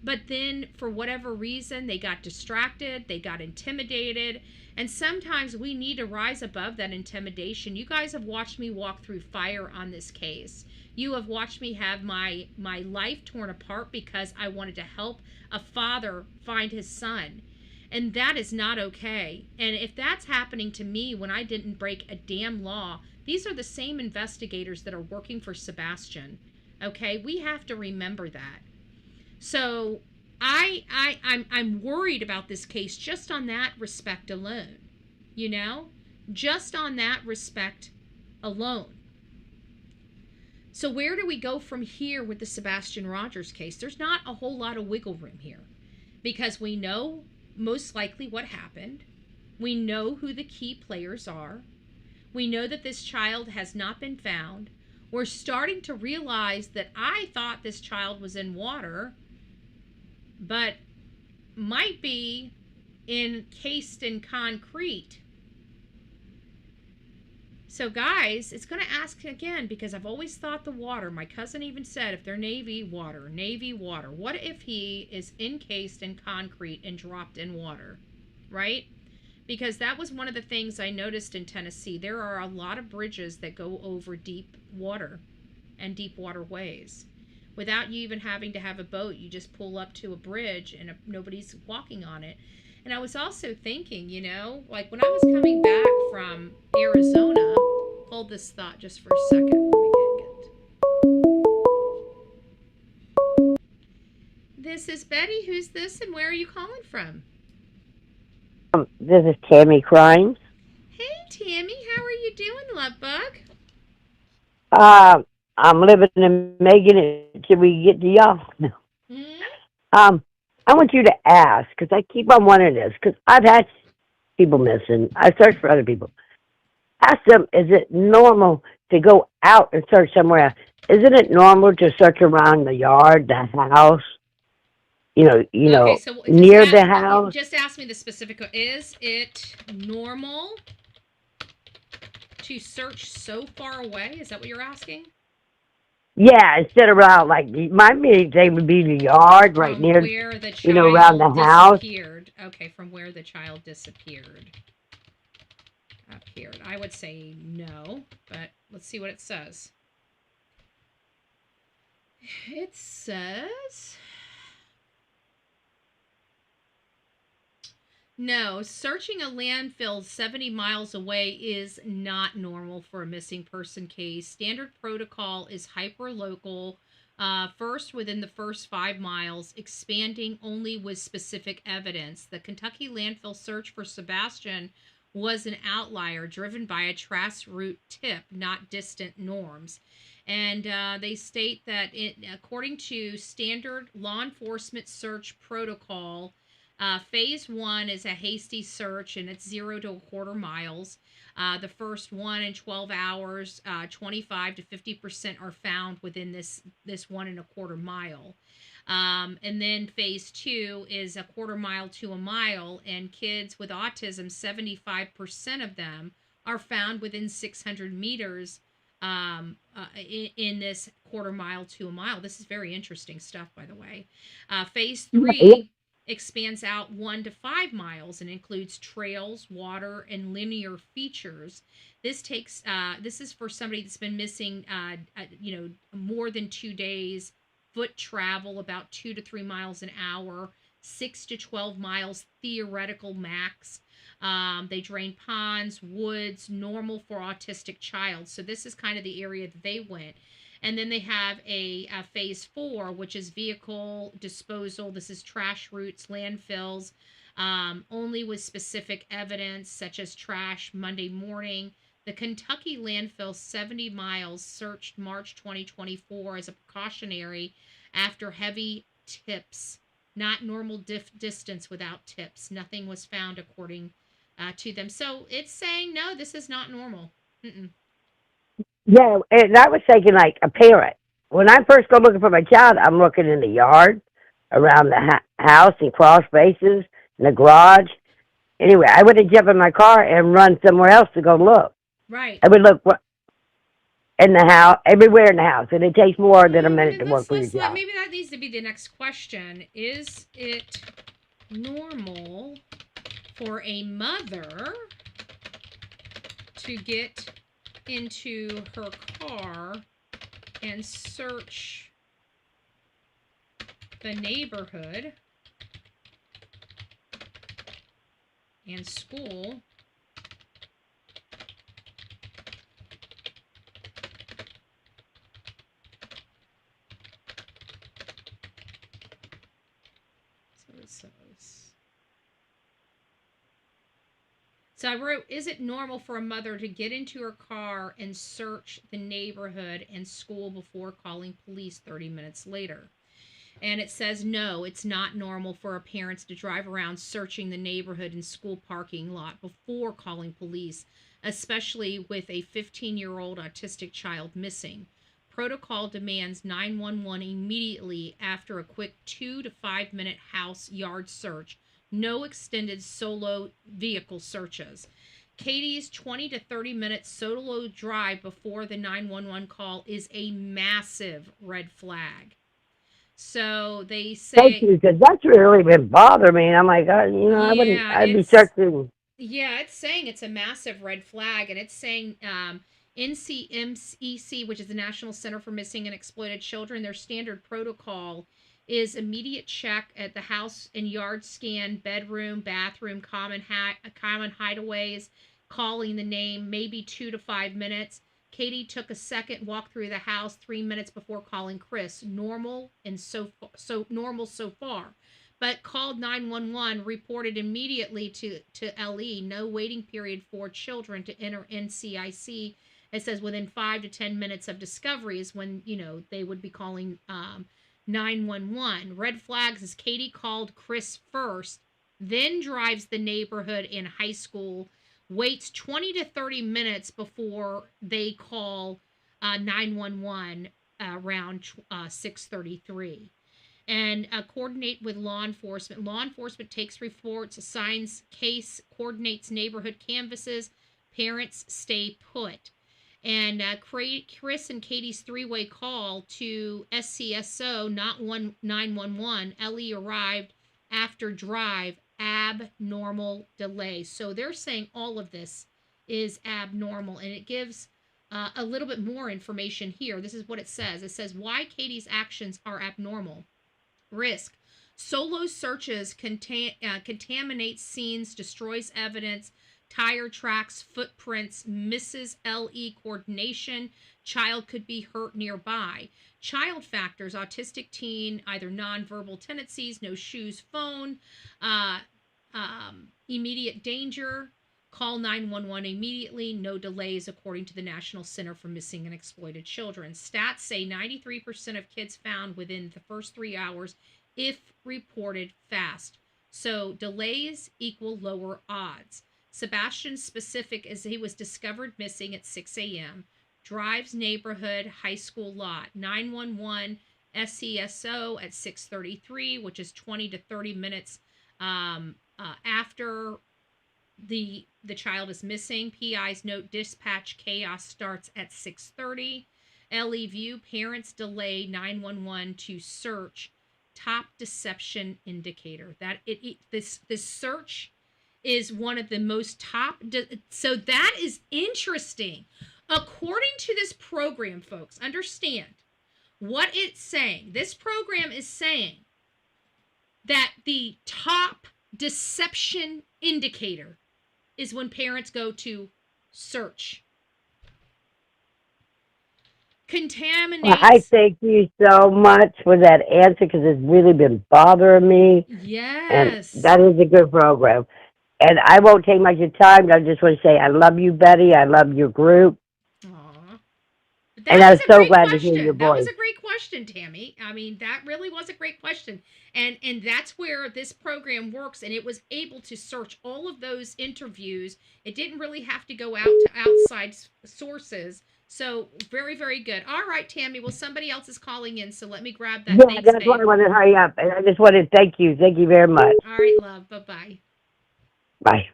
but then for whatever reason, they got distracted, they got intimidated, and sometimes we need to rise above that intimidation. You guys have watched me walk through fire on this case. You have watched me have my life torn apart because I wanted to help a father find his son. And that is not okay. And if that's happening to me when I didn't break a damn law, these are the same investigators that are working for Sebastian. Okay, we have to remember that. So I'm worried about this case just on that respect alone. You know, just on that respect alone. So where do we go from here with the Sebastian Rogers case? There's not a whole lot of wiggle room here, because we know most likely what happened. We know who the key players are. We know that this child has not been found. We're starting to realize that I thought this child was in water, but might be encased in concrete. So guys, it's going to ask again, because I've always thought the water, my cousin even said, if they're Navy, water. What if he is encased in concrete and dropped in water, right? Because that was one of the things I noticed in Tennessee. There are a lot of bridges that go over deep water and deep waterways. Without you even having to have a boat, you just pull up to a bridge and nobody's walking on it. And I was also thinking, you know, like when I was coming back from Arizona, hold this thought just for a second. Let me get. This is Betty. Who's this and where are you calling from? This is Tammy Crimes. Hey, Tammy. How are you doing, love bug? I'm living in Megan until we get to y'all. No. Mm-hmm. I want you to ask, because I keep on wondering this, because I've had people missing. I searched for other people. Ask them, is it normal to go out and search somewhere else? Isn't it normal to search around the yard, the house, Okay, so near the house? Just ask me the specific. Is it normal to search so far away? Is that what you're asking? Yeah, instead of around, like, my main thing would be the yard right From near, where the child around the house. disappeared. Okay, from where the child disappeared. Appeared. I would say no, but let's see what it says. It says... No, searching a landfill 70 miles away is not normal for a missing person case. Standard protocol is hyper-local, first within the first 5 miles, expanding only with specific evidence. The Kentucky landfill search for Sebastian was an outlier driven by a trash route tip, not distant norms. And they state that according to standard law enforcement search protocol, phase 1 is a hasty search, and it's 0 to a quarter miles. The first 1 in 12 hours, 25 to 50% are found within this 1 and a quarter mile. And then phase 2 is a quarter mile to a mile, and kids with autism, 75% of them are found within 600 meters in this quarter mile to a mile. This is very interesting stuff, by the way. Phase Yeah. 3 expands out 1 to 5 miles and includes trails, water, and linear features. This is for somebody that's been missing, more than 2 days, foot travel about 2 to 3 miles an hour, 6 to 12 miles theoretical max. They drain ponds, woods, normal for autistic child. So this is kind of the area that they went. And then they have a phase 4, which is vehicle disposal. This is trash routes, landfills, only with specific evidence, such as trash Monday morning. The Kentucky landfill 70 miles searched March 2024 as a precautionary after heavy tips, not normal distance without tips. Nothing was found according to them. So it's saying, no, this is not normal. Mm-mm. Yeah, and I was thinking like a parent. When I first go looking for my child, I'm looking in the yard, around the house, and crawl spaces, in the garage. Anyway, I wouldn't jump in my car and run somewhere else to go look. Right. I would look in the house, everywhere in the house, and it takes more than a minute to work for your job. Maybe that needs to be the next question. Is it normal for a mother to get into her car and search the neighborhood and school So I wrote, is it normal for a mother to get into her car and search the neighborhood and school before calling police 30 minutes later? And it says, no, it's not normal for a parents to drive around searching the neighborhood and school parking lot before calling police, especially with a 15-year-old autistic child missing. Protocol demands 911 immediately after a quick 2 to 5 minute house yard search. No extended solo vehicle searches. Katie's 20 to 30 minute solo drive before the 911 call is a massive red flag. So they say, thank you, because that's really been bothering me. And I'm like, I wouldn't. I'd be searching. Yeah, it's saying it's a massive red flag, and it's saying NCMEC, which is the National Center for Missing and Exploited Children, their standard protocol is immediate check at the house and yard scan, bedroom, bathroom, common hideaways, calling the name, maybe 2 to 5 minutes. Katie took a second walk through the house 3 minutes before calling Chris. Normal and so normal so far. But called 911, reported immediately to LE. No waiting period for children to enter NCIC. It says within 5 to 10 minutes of discovery is when, they would be calling 911. Red flags is Katie called Chris first, then drives the neighborhood in high school, waits 20 to 30 minutes before they call 911 around 6:33. And coordinate with law enforcement. Law enforcement takes reports, assigns case, coordinates neighborhood canvasses. Parents stay put. And Chris and Katie's three-way call to SCSO, not 911. Ellie arrived after drive, abnormal delay. So they're saying all of this is abnormal, and it gives a little bit more information here. This is what it says. It says why Katie's actions are abnormal. Risk. Solo searches contaminates scenes, destroys evidence, tire tracks, footprints, misses LE coordination. Child could be hurt nearby. Child factors, autistic teen, either nonverbal tendencies, no shoes, phone, immediate danger, call 911 immediately, no delays according to the National Center for Missing and Exploited Children. Stats say 93% of kids found within the first 3 hours if reported fast. So delays equal lower odds. Sebastian specific as he was discovered missing at 6 a.m. Drives neighborhood high school lot. 911 SCSO at 6:33, which is 20 to 30 minutes after the child is missing. PI's note dispatch chaos starts at 6:30. LE View parents delay 911 to search top deception indicator. That this search is one of the most top. So that is interesting. According to this program, folks, understand what it's saying. This program is saying that the top deception indicator is when parents go to search. Contaminates. Well, I thank you so much for that answer because it's really been bothering me. Yes. And that is a good program. And I won't take much of your time, but I just want to say I love you, Betty. I love your group. Aw. And I was so glad to hear your voice. That was a great question, Tammy. I mean, that really was a great question. And that's where this program works. And it was able to search all of those interviews. It didn't really have to go out to outside sources. So very, very good. All right, Tammy. Well, somebody else is calling in, so let me grab that. Yeah, Thanks, that's babe. why I wanted to hurry up. And I just wanted to thank you. Thank you very much. All right, love. Bye-bye. Bye.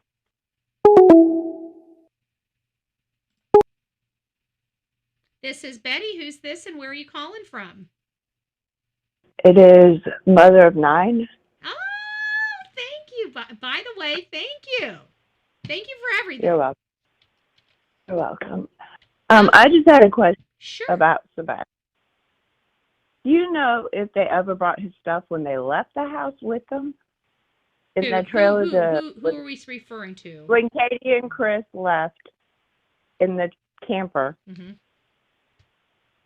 This is Betty. Who's this, and where are you calling from? It is mother of 9. Oh, thank you. By the way, thank you. Thank you for everything. You're welcome. You're welcome. I just had a question Sure. about Sebastian. Do you know if they ever brought his stuff when they left the house with them? In that trailer, who are we referring to? when Katie and Chris left in the camper, Mm-hmm.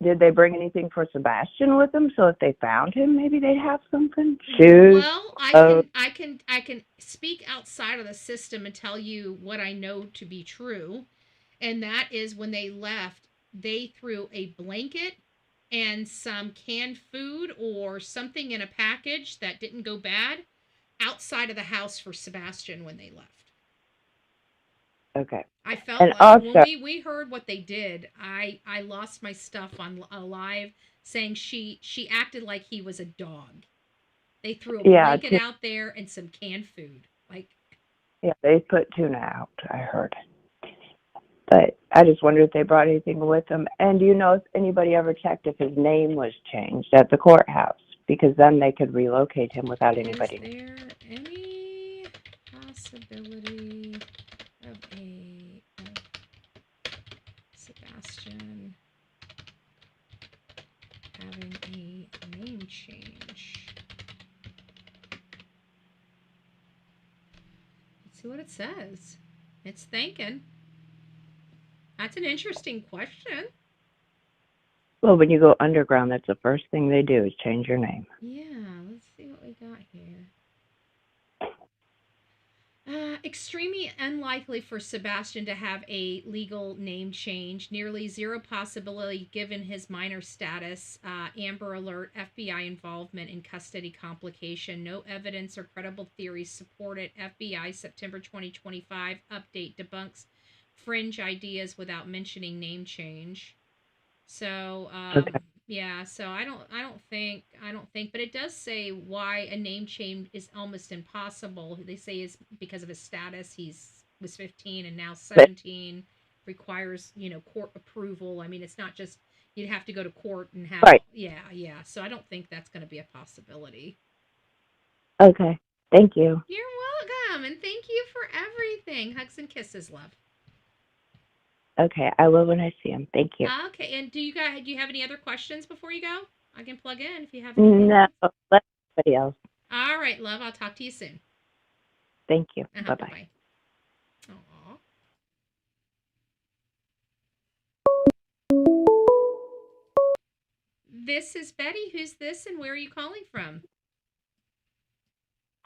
did they bring anything for Sebastian with them? So if they found him, maybe they'd have something. Shoes. Well, I can speak outside of the system and tell you what I know to be true, and that is when they left, they threw a blanket and some canned food or something in a package that didn't go bad outside of the house for Sebastian when they left. Okay. I felt And like also- when we heard what they did, I lost my stuff on live saying she acted like he was a dog. They threw a blanket out there and some canned food. Yeah, they put tuna out, I heard. But I just wondered if they brought anything with them. And do you know if anybody ever checked if his name was changed at the courthouse? Because then they could relocate him without anybody. Is there any possibility of Sebastian having a name change? Let's see what it says. It's thinking. That's an interesting question. Well, when you go underground, that's the first thing they do is change your name. Yeah, let's see what we got here. Extremely unlikely for Sebastian to have a legal name change. Nearly zero possibility given his minor status. Amber Alert, FBI involvement in custody complication. No evidence or credible theories support it. FBI September 2025 update debunks fringe ideas without mentioning name change. So Okay. yeah, so I don't think, but it does say why a name change is almost impossible. They say is because of his status. Was 15 and now 17, requires, court approval. I mean, it's not just you'd have to go to court and have Right. Yeah. So I don't think that's going to be a possibility. Okay. Thank you. You're welcome, and thank you for everything. Hugs and kisses, love. Okay, I will when I see him. Thank you. Okay, and do you have any other questions before you go? I can plug in if you have any. No, let somebody else. All right, love. I'll talk to you soon. Thank you. Uh-huh, Bye-bye. bye-bye. Aw. This is Betty. Who's this, and where are you calling from?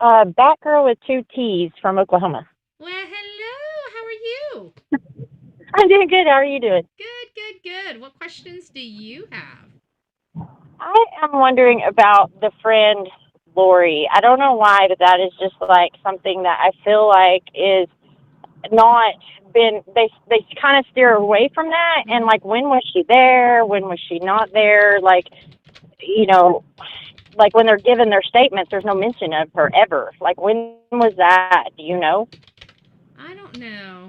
Batgirl with 2 T's from Oklahoma. Well, hello. How are you? I'm doing good. How are you doing? Good. What questions do you have? I am wondering about the friend Lori. I don't know why, but that is just like something that I feel like is not been. They kind of steer away from that. Mm-hmm. And like, when was she there? When was she not there? Like, like when they're given their statements, there's no mention of her ever. Like, when was that? Do you know? I don't No.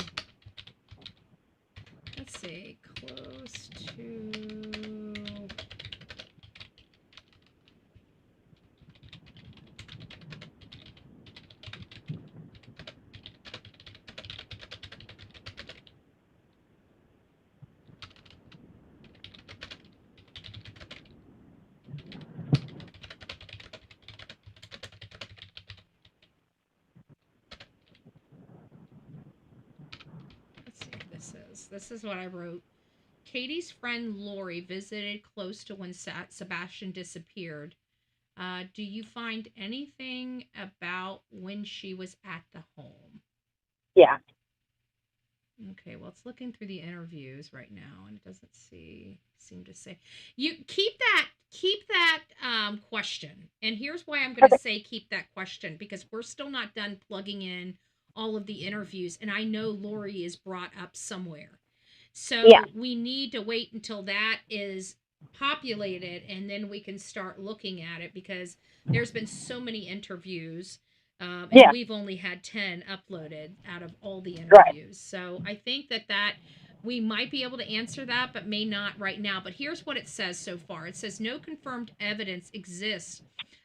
Let's see. Close to... Let's see what this is. This is what I wrote. Katie's friend Lori visited close to when Sebastian disappeared. Do you find anything about when she was at the home? Yeah. Okay, well, it's looking through the interviews right now, and it doesn't seem to say. You keep that question. And here's why I'm going to say keep that question, because we're still not done plugging in all of the interviews, and I know Lori is brought up somewhere. So Yeah. we need to wait until that is populated, and then we can start looking at it, because there's been so many interviews. And Yeah. we've only had 10 uploaded out of all the interviews. Right. So I think that we might be able to answer that, but may not right now. But here's what it says so far. It says no confirmed evidence exists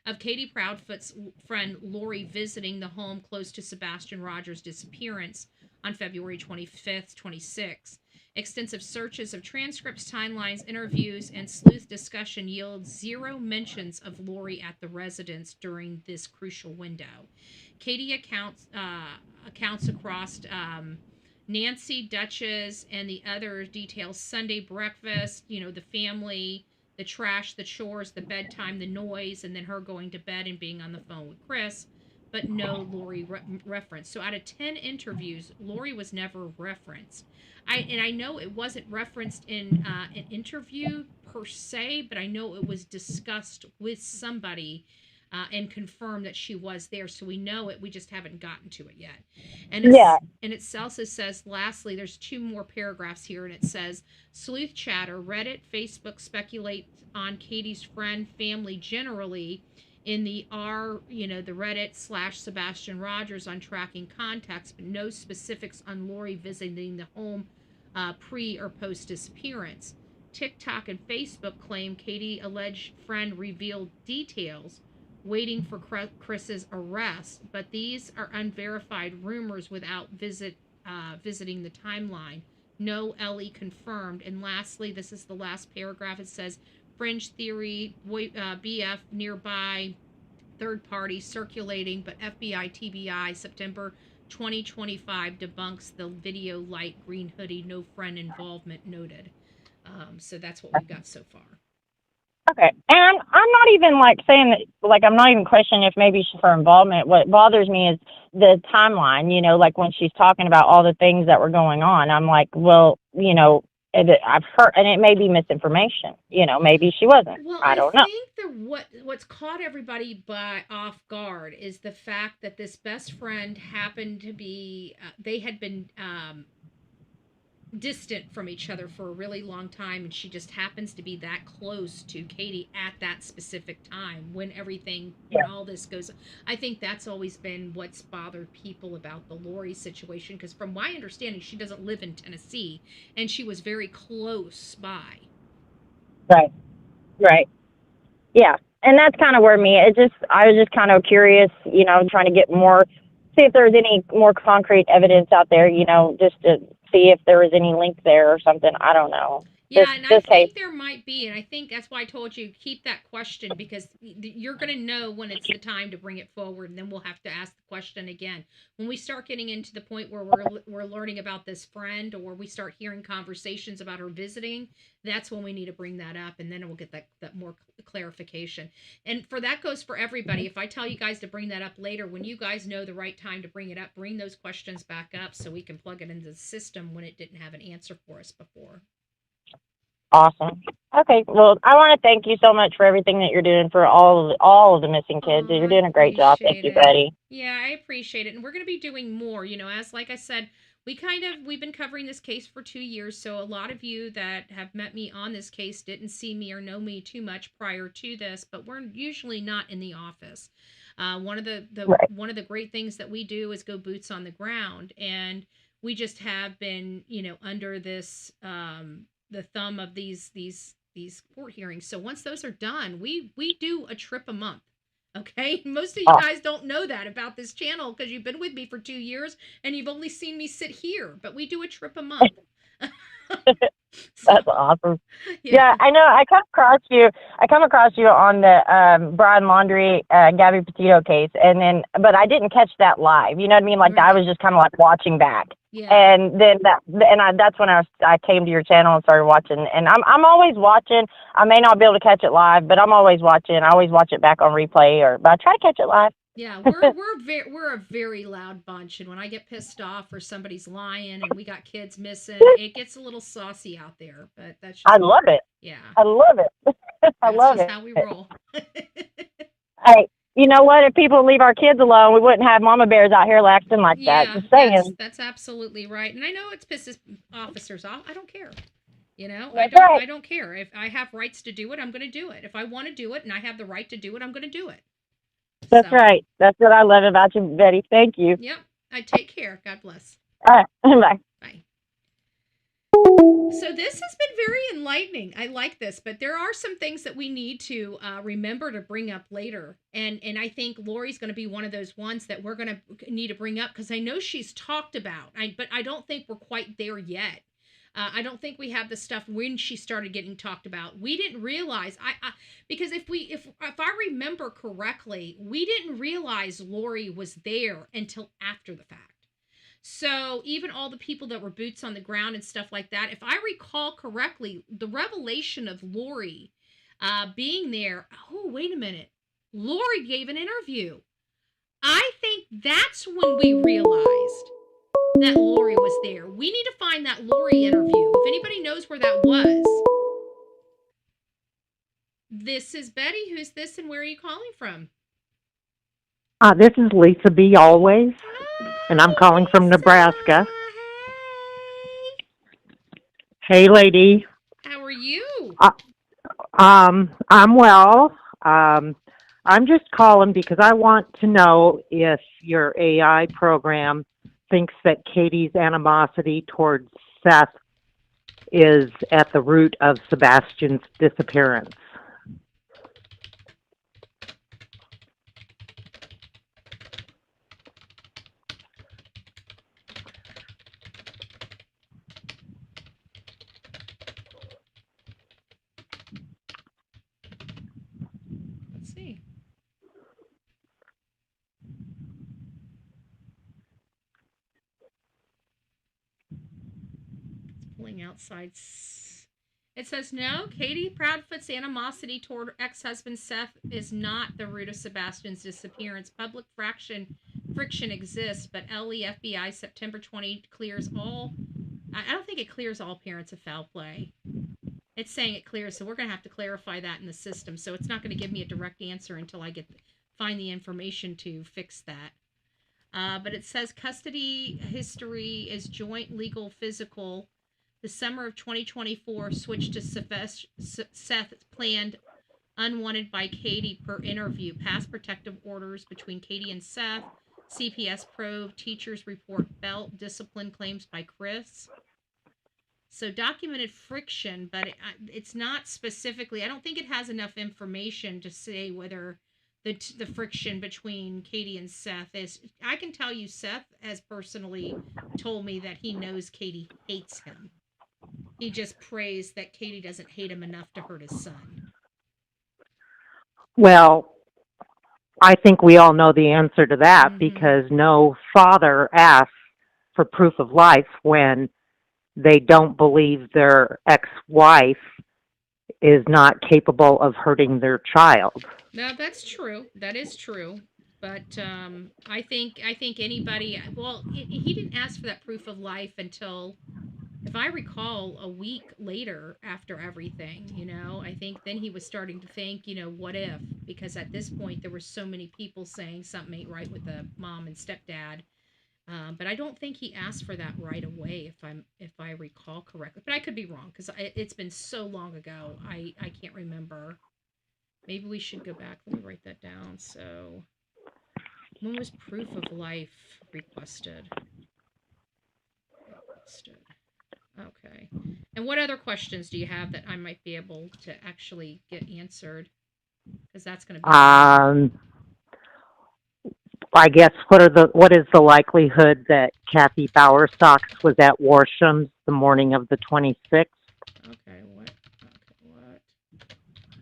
of Katie Proudfoot's friend Lori visiting the home close to Sebastian Rogers' disappearance on February 25th, 26th. Extensive searches of transcripts, timelines, interviews, and sleuth discussion yield zero mentions of Lori at the residence during this crucial window. Katie accounts across Nancy, Duchess, and the other details Sunday breakfast, the family, the trash, the chores, the bedtime, the noise, and then her going to bed and being on the phone with Chris, but no Lori reference. So out of 10 interviews, Lori was never referenced. I know it wasn't referenced in an interview per se, but I know it was discussed with somebody and confirmed that she was there. So we know it. We just haven't gotten to it yet. And it also says, lastly, there's 2 more paragraphs here, and it says, sleuth chatter, Reddit, Facebook speculate on Katie's friend, family generally, in the the Reddit / Sebastian Rogers on tracking contacts, but no specifics on Lori visiting the home pre or post disappearance. TikTok and Facebook claim Katie alleged friend revealed details waiting for Chris's arrest, but these are unverified rumors without visiting the timeline. No Ellie confirmed. And lastly, this is the last paragraph. It says, fringe theory, BF nearby, third party circulating, but FBI TBI September 2025 debunks the video light green hoodie, no friend involvement noted. So that's what we've got so far. Okay. And I'm not even saying that, I'm not even questioning if maybe she's her involvement. What bothers me is the timeline, when she's talking about all the things that were going on. I'm like, well, I've heard, and it may be misinformation. Maybe she wasn't. Well, I don't know. I think what's caught everybody off guard is the fact that this best friend happened to be, they had been distant from each other for a really long time, and she just happens to be that close to Katie at that specific time when all this goes. I think that's always been what's bothered people about the Lori situation, because from my understanding, she doesn't live in Tennessee, and she was very close by. Right. Yeah. And that's kind of where I was just kind of curious, trying to get see if there's any more concrete evidence out there, just to see if there was any link there or something. I don't know. Yeah, I think there might be, and I think that's why I told you keep that question, because you're going to know when it's the time to bring it forward, and then we'll have to ask the question again. When we start getting into the point where we're learning about this friend, or we start hearing conversations about her visiting, that's when we need to bring that up, and then we'll get that more clarification. And that goes for everybody. If I tell you guys to bring that up later, when you guys know the right time to bring it up, bring those questions back up so we can plug it into the system when it didn't have an answer for us before. Awesome. Okay. Well, I want to thank you so much for everything that you're doing for all of the missing kids. You're doing a great job. Thank you, Betty. Yeah, I appreciate it. And we're going to be doing more, as like I said, we've been covering this case for 2 years. So a lot of you that have met me on this case didn't see me or know me too much prior to this, but we're usually not in the office. One of the great things that we do is go boots on the ground, and We just have been, under this the thumb of these court hearings. So once those are done, we do a trip a month. Okay, most of you guys don't know that about this channel because you've been with me for 2 years and you've only seen me sit here. But we do a trip a month. That's awesome. Yeah, I know. I come across you on the Brian Laundrie, Gabby Petito case, but I didn't catch that live. You know what I mean? Like I was just kind of like watching back. Yeah. And then that's when I came to your channel and started watching. And I'm always watching. I may not be able to catch it live, but I'm always watching. I always watch it back on replay, but I try to catch it live. Yeah, we're a very loud bunch, and when I get pissed off or somebody's lying and we got kids missing, it gets a little saucy out there. But that's just I love it. Yeah, I love it. I love it. That's how we roll. Hey, you know what? If people leave our kids alone, we wouldn't have mama bears out here acting like that. Just saying. That's absolutely right. And I know it pisses officers off. I don't care. I don't care. If I have rights to do it, I'm going to do it. If I want to do it and I have the right to do it, I'm going to do it. That's right. That's what I love about you, Betty. Thank you. Yep. I take care. God bless. All right. Bye. Bye. So this has been very enlightening. I like this, but there are some things that we need to remember to bring up later. And I think Lori's going to be one of those ones that we're going to need to bring up because I know she's talked about, but I don't think we're quite there yet. I don't think we have the stuff when she started getting talked about. We didn't realize because if I remember correctly, we didn't realize Lori was there until after the fact. So even all the people that were boots on the ground and stuff like that, if I recall correctly, the revelation of Lori being there. Oh, wait a minute. Lori gave an interview. I think that's when we realized that Lori was there. We need to find that Lori interview. If anybody knows where that was. This is Betty. Who's this and where are you calling from? This is Lisa B. Always, and I'm calling from Nebraska. Hey, lady. How are you? I'm well. I'm just calling because I want to know if your AI program thinks that Katie's animosity towards Seth is at the root of Sebastian's disappearance. Let's see. Pulling outside. It says, no, Katie Proudfoot's animosity toward ex-husband Seth is not the root of Sebastian's disappearance. Public friction exists, but LE FBI September 20 clears all. I don't think it clears all parents of foul play. It's saying it clears, so we're going to have to clarify that in the system. So it's not going to give me a direct answer until I find the information to fix that. But it says custody history is joint legal physical. The summer of 2024 switched to Seth planned unwanted by Katie per interview. Past protective orders between Katie and Seth. CPS probe. Teachers report belt discipline claims by Chris. So documented friction, but it's not specifically. I don't think it has enough information to say whether the friction between Katie and Seth is. I can tell you Seth has personally told me that he knows Katie hates him. He just prays that Katie doesn't hate him enough to hurt his son. Well, I think we all know the answer to that because no father asks for proof of life when they don't believe their ex-wife is not capable of hurting their child. No, that's true. That is true. But I think anybody. Well, he didn't ask for that proof of life until, if I recall, a week later after everything. I think then he was starting to think, what if? Because at this point there were so many people saying something ain't right with the mom and stepdad. But I don't think he asked for that right away, if I recall correctly. But I could be wrong because it's been so long ago. I can't remember. Maybe we should go back. Let me write that down. So, when was proof of life requested? Understood. Okay. And what other questions do you have that I might be able to actually get answered? Because that's going to be I guess what is the likelihood that Kathy Bowersox was at Warsham's the morning of the 26th? okay. What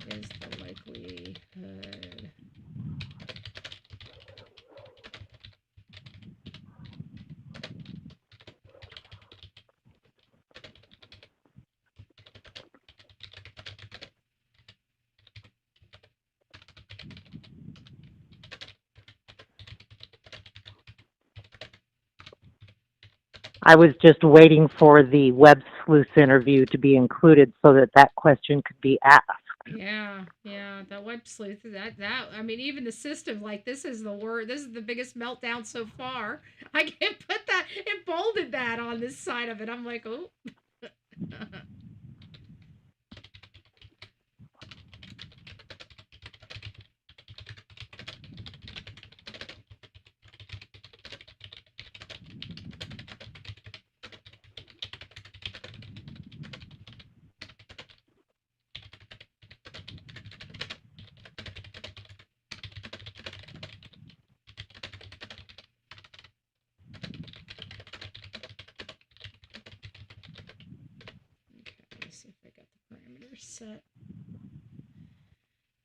is the likelihood? I was just waiting for the web sleuth interview to be included so that question could be asked. Yeah, that web sleuth, that I mean, even the system, like, this is the biggest meltdown so far. I can't put that, it bolded that on this side of it. I'm like, oh. Okay, let's see if I got the parameters set.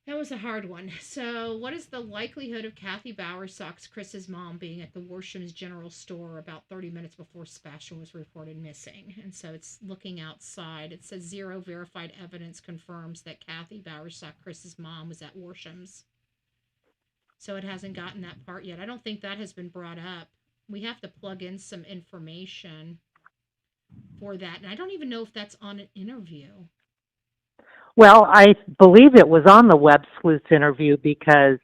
That was a hard one. So, what is the likelihood of Kathy Bowersox, Chris's mom, being at the Warsham's General Store about 30 minutes before Sebastian was reported missing? And so it's looking outside. It says 0 verified evidence confirms that Kathy Bowersox, Chris's mom, was at Warsham's. So it hasn't gotten that part yet. I don't think that has been brought up. We have to plug in some information for that. And I don't even know if that's on an interview. Well, I believe it was on the web sleuth interview because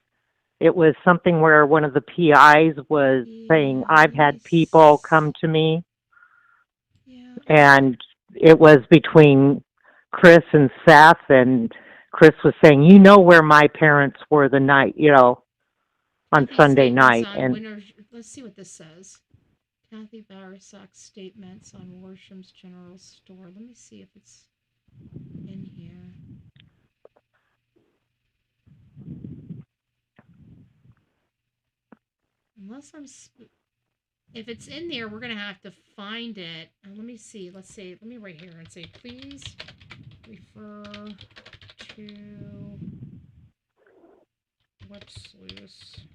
it was something where one of the PIs was saying, I've had people come to me. Yeah. And it was between Chris and Seth, and Chris was saying, you know where my parents were the night, on Sunday night. Let's see what this says. Kathy Bowersox statements on Warsham's General Store. Let me see if it's in here. Unless if it's in there, we're gonna have to find it. Let me see. Let me write here and say, please refer to web sleuth.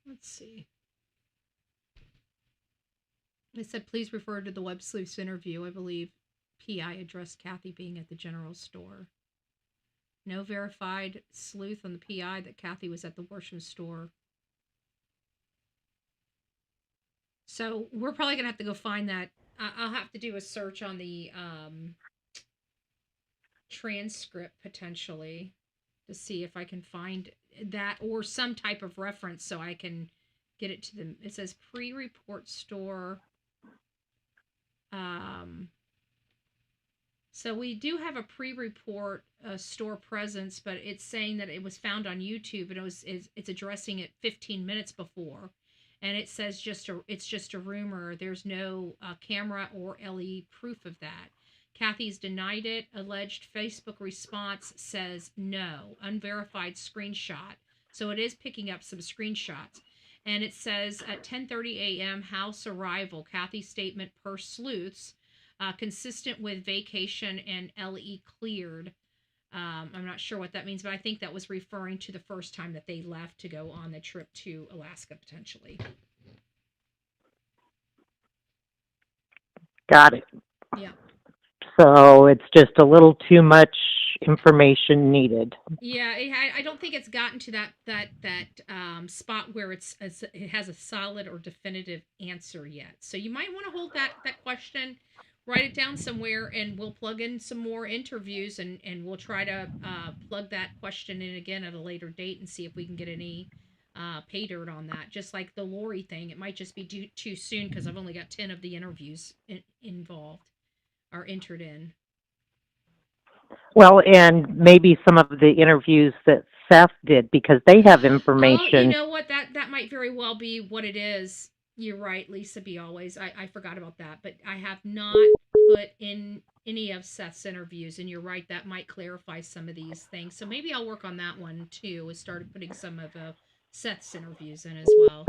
Let's see. It said, please refer to the web sleuth's interview. I believe PI addressed Kathy being at the general store. No verified sleuth on the PI that Kathy was at the Worsham store. So we're probably going to have to go find that. I'll have to do a search on the transcript potentially to see if I can find that or some type of reference so I can get it to them. It says pre-report store. So we do have a pre-report store presence, but it's saying that it was found on YouTube and it's addressing it 15 minutes before, and it says it's just a rumor. There's no camera or LE proof of that. Kathy's denied it. Alleged Facebook response says no. Unverified screenshot. So it is picking up some screenshots. And it says at 10:30 a.m. house arrival. Kathy's statement per sleuths. Consistent with vacation and LE cleared. I'm not sure what that means, but I think that was referring to the first time that they left to go on the trip to Alaska, potentially. Got it. Yeah. So it's just a little too much information needed. Yeah, I don't think it's gotten to that spot where it has a solid or definitive answer yet. So you might want to hold that question write it down somewhere, and we'll plug in some more interviews, and we'll try to plug that question in again at a later date and see if we can get any pay dirt on that. Just like the Lori thing, it might just be too soon because I've only got 10 of the interviews involved or entered in. Well, and maybe some of the interviews that Seth did, because they have Oh, you information. know what? That might very well be what it is. You're right, Lisa B. Always. I forgot about that, but I have not put in any of Seth's interviews, and you're right, that might clarify some of these things. So maybe I'll work on that one too. And started putting some of Seth's interviews in as well.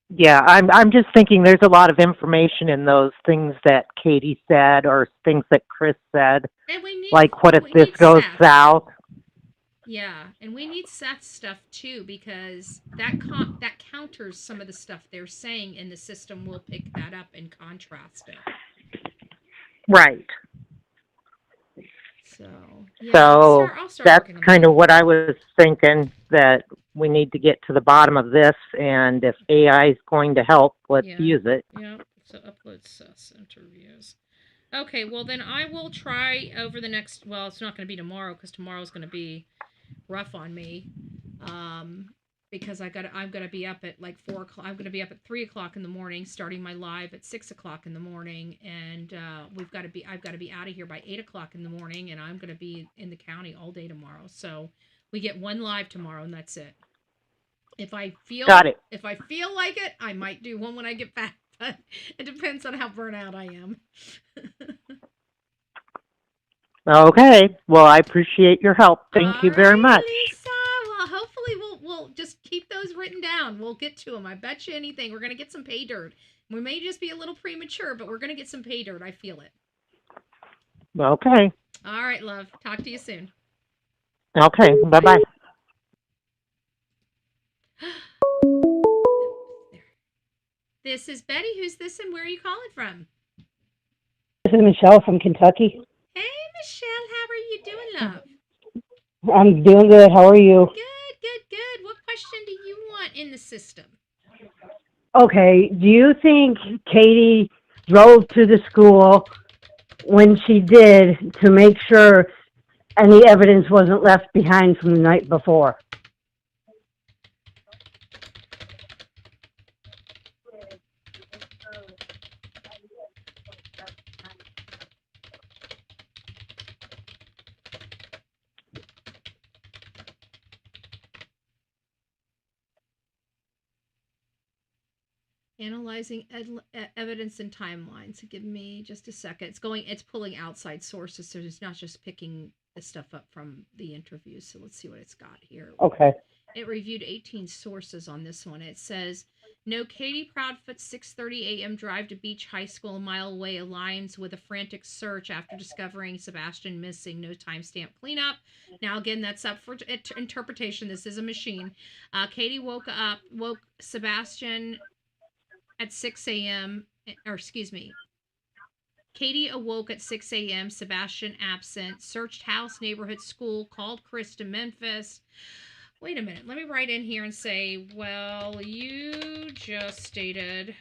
Yeah, I'm just thinking there's a lot of information in those things that Katie said or things that Chris said. And we need, like, what if we this need goes Seth. south? Yeah, and we need Seth's stuff too, because that counters some of the stuff they're saying, and the system will pick that up and contrast it. Right. So, yeah, So I'll start that's working on kind that. of what I was thinking, that we need to get to the bottom of this, and if AI is going to help, let's Yeah. use it. Yeah, so upload Seth's interviews. Okay, well then I will try over the next, well, it's not going to be tomorrow because tomorrow's going to be rough on me. Because I'm gonna be up at like 4 o'clock. I'm gonna be up at 3 o'clock in the morning, starting my live at 6 o'clock in the morning, and I've got to be out of here by 8 o'clock in the morning, and I'm gonna be in the county all day tomorrow. So we get one live tomorrow, and that's it. If I feel like it, I might do one when I get back, but it depends on how burnt out I am. Okay. Well, I appreciate your help. Thank you very much. Lisa. Well, hopefully we'll just keep those written down. We'll get to them. I bet you anything. We're going to get some pay dirt. We may just be a little premature, but we're going to get some pay dirt. I feel it. Okay. All right, love. Talk to you soon. Okay. Bye-bye. This is Betty. Who's this, and where are you calling from? This is Michelle from Kentucky. Hey, Michelle. How are you doing, love? I'm doing good. How are you? Good. What question do you want in the system? Okay. Do you think Katie drove to the school when she did to make sure any evidence wasn't left behind from the night before? Analyzing evidence and timelines. Give me just a second. It's pulling outside sources, so it's not just picking the stuff up from the interviews. So let's see what it's got here. Okay. It reviewed 18 sources on this one. It says, no, Katie Proudfoot's 6:30 a.m. drive to Beach High School a mile away aligns with a frantic search after discovering Sebastian missing. No timestamp cleanup. Now, again, that's up for interpretation. This is a machine. Katie woke Sebastian at 6 a.m. Katie awoke at 6 a.m. Sebastian absent. Searched house, neighborhood, school. Called Chris to Memphis. Wait a minute. Let me write in here and say, well, you just stated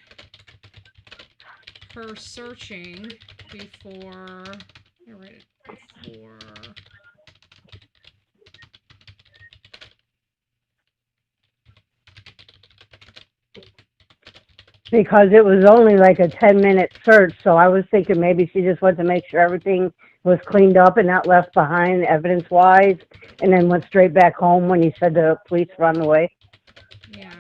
her searching before. Let me write it before. Because it was only like a 10-minute search, so I was thinking maybe she just wanted to make sure everything was cleaned up and not left behind evidence-wise, and then went straight back home when you said the police were on the way. Yeah.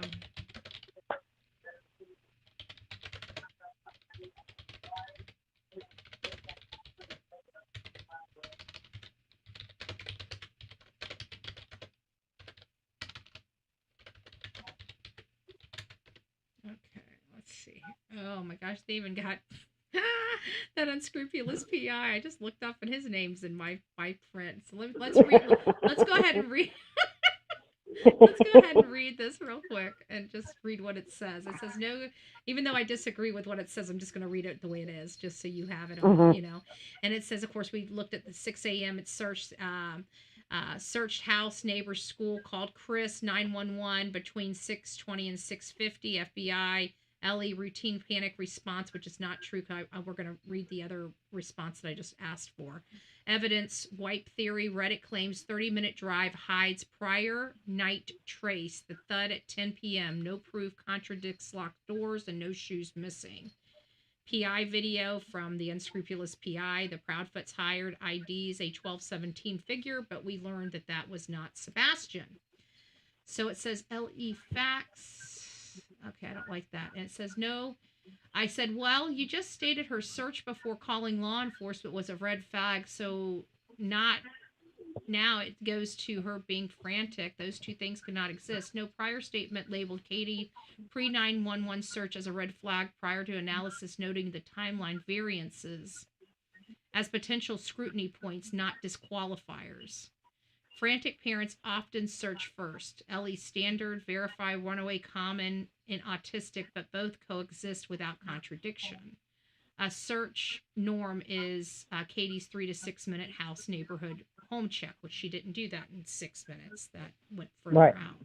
Okay, let's see. Oh my gosh, they even got that unscrupulous PI. I just looked up and his name's in my print. So let's read. Let's go ahead and read. Let's go ahead and read this real quick and just read what it says. It says, no, even though I disagree with what it says, I'm just going to read it the way it is, just so you have it on, And it says, of course, we looked at the 6 a.m. It searched house, neighbors, school, called Chris 911 between 6:20 and 6:50. FBI Ellie, routine panic response, which is not true. We're going to read the other response that I just asked for. Evidence, wipe theory. Reddit claims 30-minute drive hides prior night trace. The thud at 10 p.m. No proof, contradicts locked doors, and no shoes missing. PI video from the unscrupulous PI. The Proudfoots hired IDs a 1217 figure, but we learned that that was not Sebastian. So it says LE facts. Okay, I don't like that. And it says no. I said, well, you just stated her search before calling law enforcement was a red flag, so not now it goes to her being frantic. Those two things could not exist. No prior statement labeled Katie pre-911 search as a red flag prior to analysis noting the timeline variances as potential scrutiny points, not disqualifiers. Frantic parents often search first. Ellie standard, verify, runaway common in autistic, but both coexist without contradiction. A search norm is Katie's 3 to 6 minute house neighborhood home check, which she didn't do that in 6 minutes. That went further out.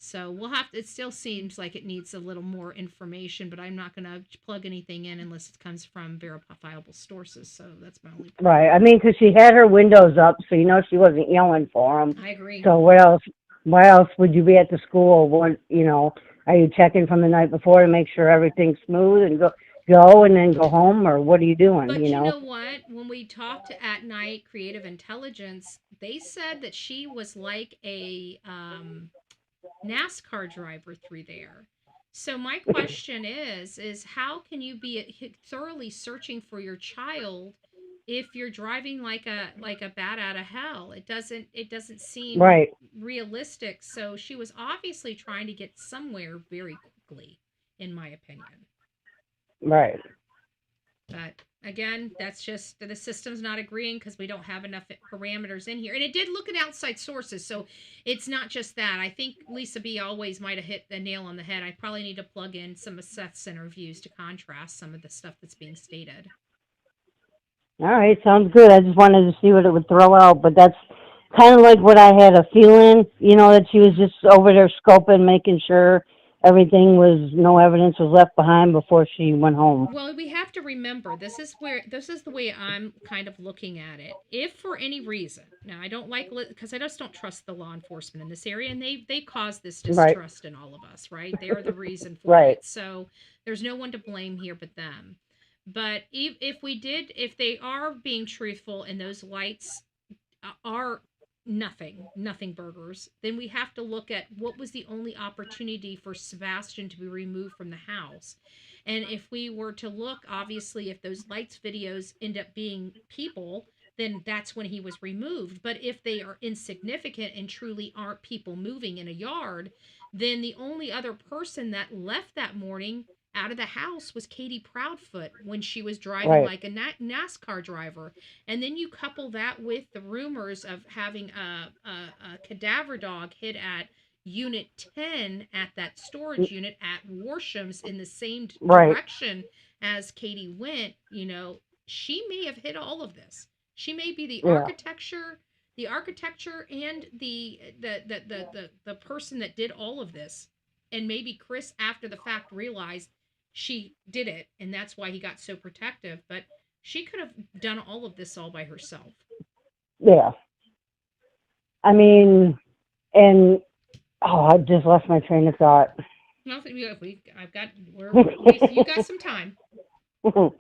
So we'll have to, it still seems like it needs a little more information, but I'm not going to plug anything in unless it comes from verifiable sources. So that's my only point. Right. I mean, because she had her windows up, so you know she wasn't yelling for them. I agree. So what else? Why else would you be at the school? What, you know, are you checking from the night before to make sure everything's smooth and go and then go home, or what are you doing? But you know what? When we talked to At Night Creative Intelligence, they said that she was like a NASCAR driver through there. So my question is how can you be thoroughly searching for your child if you're driving like a bat out of hell? It doesn't seem realistic. So she was obviously trying to get somewhere very quickly, in my opinion. Right. But again, that's just the system's not agreeing because we don't have enough parameters in here. And it did look at outside sources, so it's not just that. I think Lisa B always might have hit the nail on the head. I probably need to plug in some of Seth's interviews to contrast some of the stuff that's being stated. All right, sounds good. I just wanted to see what it would throw out, but that's kind of like what I had a feeling, you know, that she was just over there scoping, making sure everything was, no evidence was left behind before she went home. Well, we have to remember, this is the way I'm kind of looking at it. If for any reason, now I don't like, because I just don't trust the law enforcement in this area, and they caused this distrust in all of us, right? They are the reason for it. So there's no one to blame here but them. But if they are being truthful and those lights are nothing burgers, then we have to look at what was the only opportunity for Sebastian to be removed from the house. And if we were to look, obviously, if those lights videos end up being people, then that's when he was removed. But if they are insignificant and truly aren't people moving in a yard, then the only other person that left that morning out of the house was Katie Proudfoot when she was driving like a NASCAR driver. And then you couple that with the rumors of having a cadaver dog hit at Unit 10 at that storage unit at Warsham's in the same direction as Katie went. You know, she may have hit all of this. She may be the architecture and the person that did all of this. And maybe Chris, after the fact, realized she did it, and that's why he got so protective. But she could have done all of this all by herself. Yeah. I mean, and I just lost my train of thought. Nothing. You got some time. So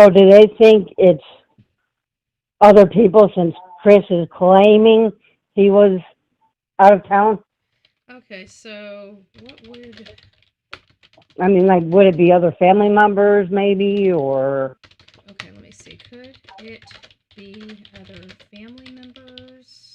do they think it's other people since Chris is claiming he was out of town? Okay, so what would... I mean, like, would it be other family members maybe, or... Okay, let me see. Could it be other family members?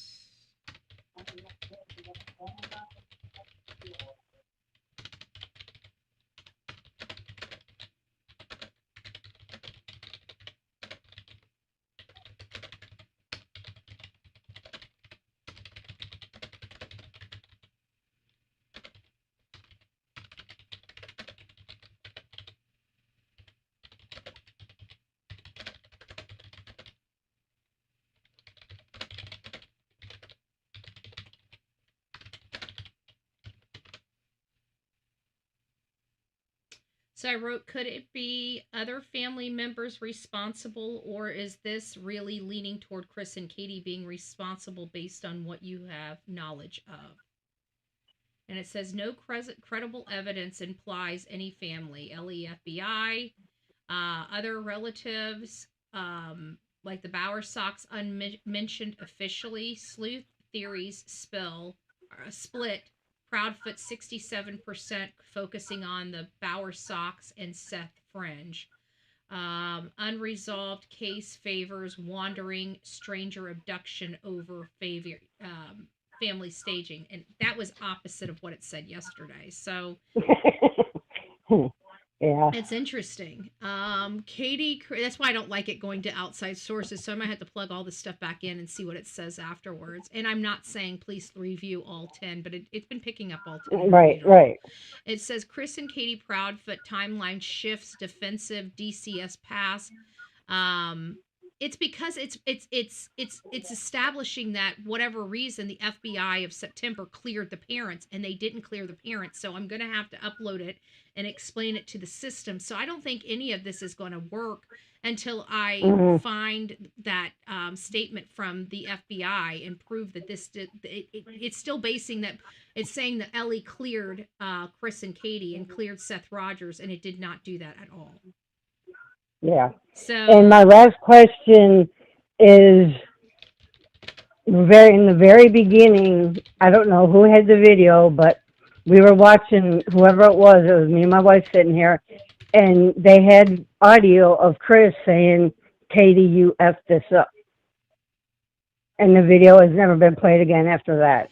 So I wrote, could it be other family members responsible, or is this really leaning toward Chris and Katie being responsible based on what you have knowledge of? And it says, no credible evidence implies any family, LEFBI, other relatives, like the Bauer Sox unmentioned officially, sleuth theories split, Proudfoot 67% focusing on the Bauer Sox and Seth Fringe. Unresolved case favors wandering stranger abduction over family staging. And that was opposite of what it said yesterday. So Yeah. it's interesting. Katie, that's why I don't like it going to outside sources. So I might have to plug all this stuff back in and see what it says afterwards. And I'm not saying please review all 10, but it's been picking up all 10. Right. It says Chris and Katie Proudfoot timeline shifts, defensive DCS pass. It's because it's establishing that whatever reason the FBI of September cleared the parents and they didn't clear the parents. So I'm going to have to upload it and explain it to the system. So I don't think any of this is going to work until I find that statement from the FBI and prove that it's still basing that. It's saying that Ellie cleared Chris and Katie and cleared Seth Rogers, and it did not do that at all. Yeah. So, and my last question is, in the very beginning, I don't know who had the video, but we were watching whoever it was me and my wife sitting here, and they had audio of Chris saying, Katie, you effed this up. And the video has never been played again after that.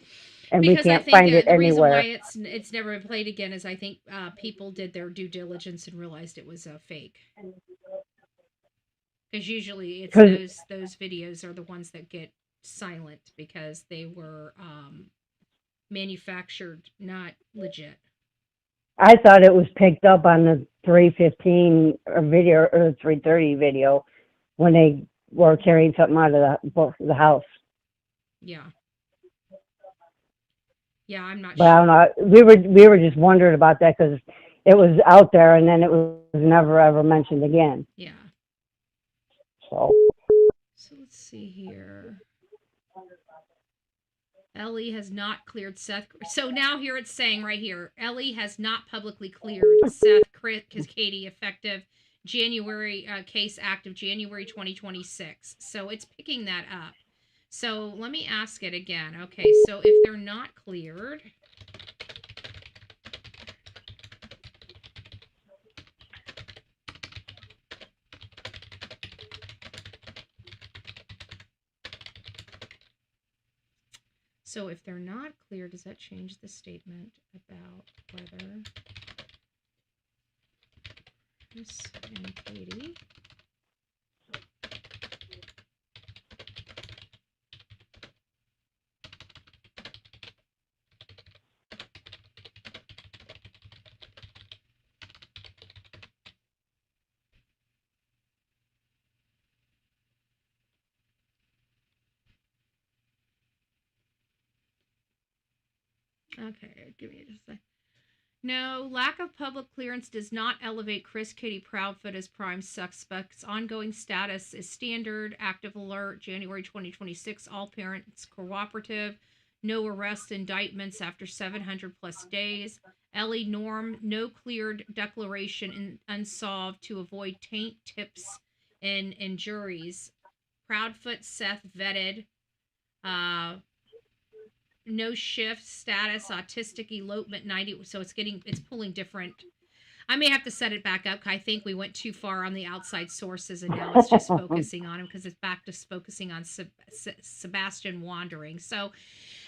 And because we can't I think find it the reason anywhere. why it's never been played again is I think people did their due diligence and realized it was a fake. Because usually it's those videos are the ones that get silent because they were manufactured, not legit. I thought it was picked up on the 315 video or the 330 video when they were carrying something out of the house. Yeah. Yeah, I'm not But sure. I don't know. We were just wondering about that because it was out there and then it was never ever mentioned again. Yeah. So let's see here. Ellie has not cleared Seth. So now here it's saying right here, Ellie has not publicly cleared Seth because Katie effective January case active January 2026. So it's picking that up. So let me ask it again. Okay, so if they're not cleared. So if they're not clear, does that change the statement about whether Chris and Katie Okay, give me just a second. No, lack of public clearance does not elevate Chris Katie Proudfoot as prime suspects. Ongoing status is standard. Active alert, January 2026. All parents cooperative. No arrest indictments after 700 plus days. Ellie Norm, no cleared declaration unsolved to avoid taint tips and juries. Proudfoot Seth vetted. No shift status, autistic elopement 90. So it's pulling different. I may have to set it back up. I think we went too far on the outside sources and now it's just focusing on him because it's back to focusing on Sebastian wandering. So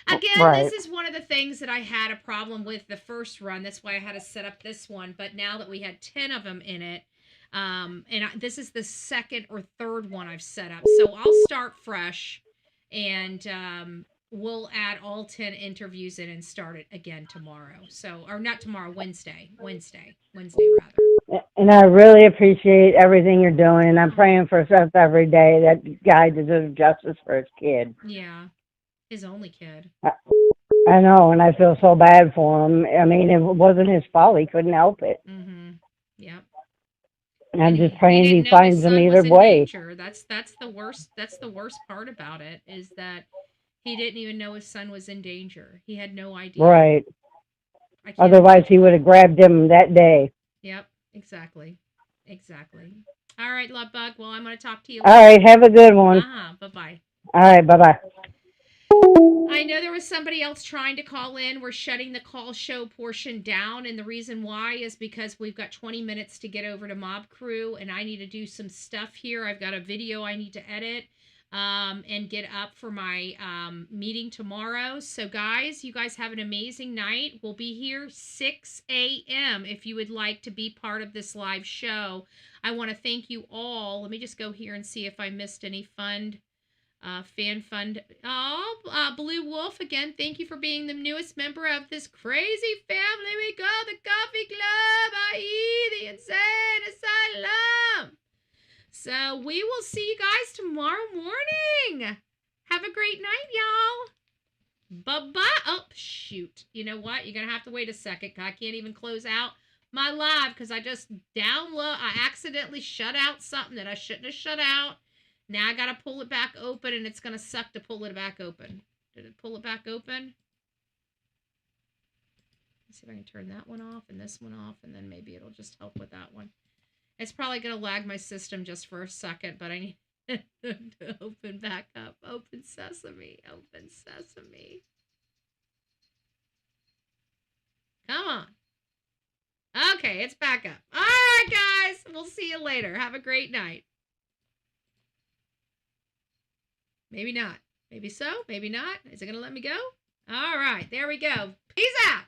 again, This is one of the things that I had a problem with the first run. That's why I had to set up this one. But now that we had 10 of them in it, this is the second or third one I've set up. So I'll start fresh and we'll add all 10 interviews in and start it again tomorrow. So, or not tomorrow, Wednesday rather. And I really appreciate everything you're doing. And I'm praying for Seth every day. That guy deserves justice for his kid. Yeah. His only kid. I know. And I feel so bad for him. I mean, it wasn't his fault. He couldn't help it. Mm-hmm. Yep. I'm And just he praying didn't he know his finds them son either was in way. danger. That's the worst. That's the worst part about it, is that he didn't even know his son was in danger. He had no idea. Right. I can't Otherwise, he imagine. would have grabbed him that day. Yep, exactly. Exactly. All right, love bug. Well, I'm going to talk to you All later. right. Have a good one. Bye-bye. All right. Bye-bye. I know there was somebody else trying to call in. We're shutting the call show portion down, and the reason why is because we've got 20 minutes to get over to Mob Crew, and I need to do some stuff here. I've got a video I need to edit and get up for my meeting tomorrow. So, guys, you guys have an amazing night. We'll be here 6 a.m. if you would like to be part of this live show. I want to thank you all. Let me just go here and see if I missed any fan fund. Blue Wolf, again, thank you for being the newest member of this crazy family we call the Coffee Club, i.e. the Insane Asylum. So we will see you guys tomorrow morning. Have a great night, y'all. Bye-bye. Oh, shoot. You know what? You're going to have to wait a second. I can't even close out my live because I accidentally shut out something that I shouldn't have shut out. Now I got to pull it back open, and it's going to suck to pull it back open. Did it pull it back open? Let's see if I can turn that one off and this one off, and then maybe it'll just help with that one. It's probably going to lag my system just for a second, but I need to open back up. Open sesame. Open sesame. Come on. Okay, it's back up. All right, guys. We'll see you later. Have a great night. Maybe not. Maybe so. Maybe not. Is it going to let me go? All right. There we go. Peace out.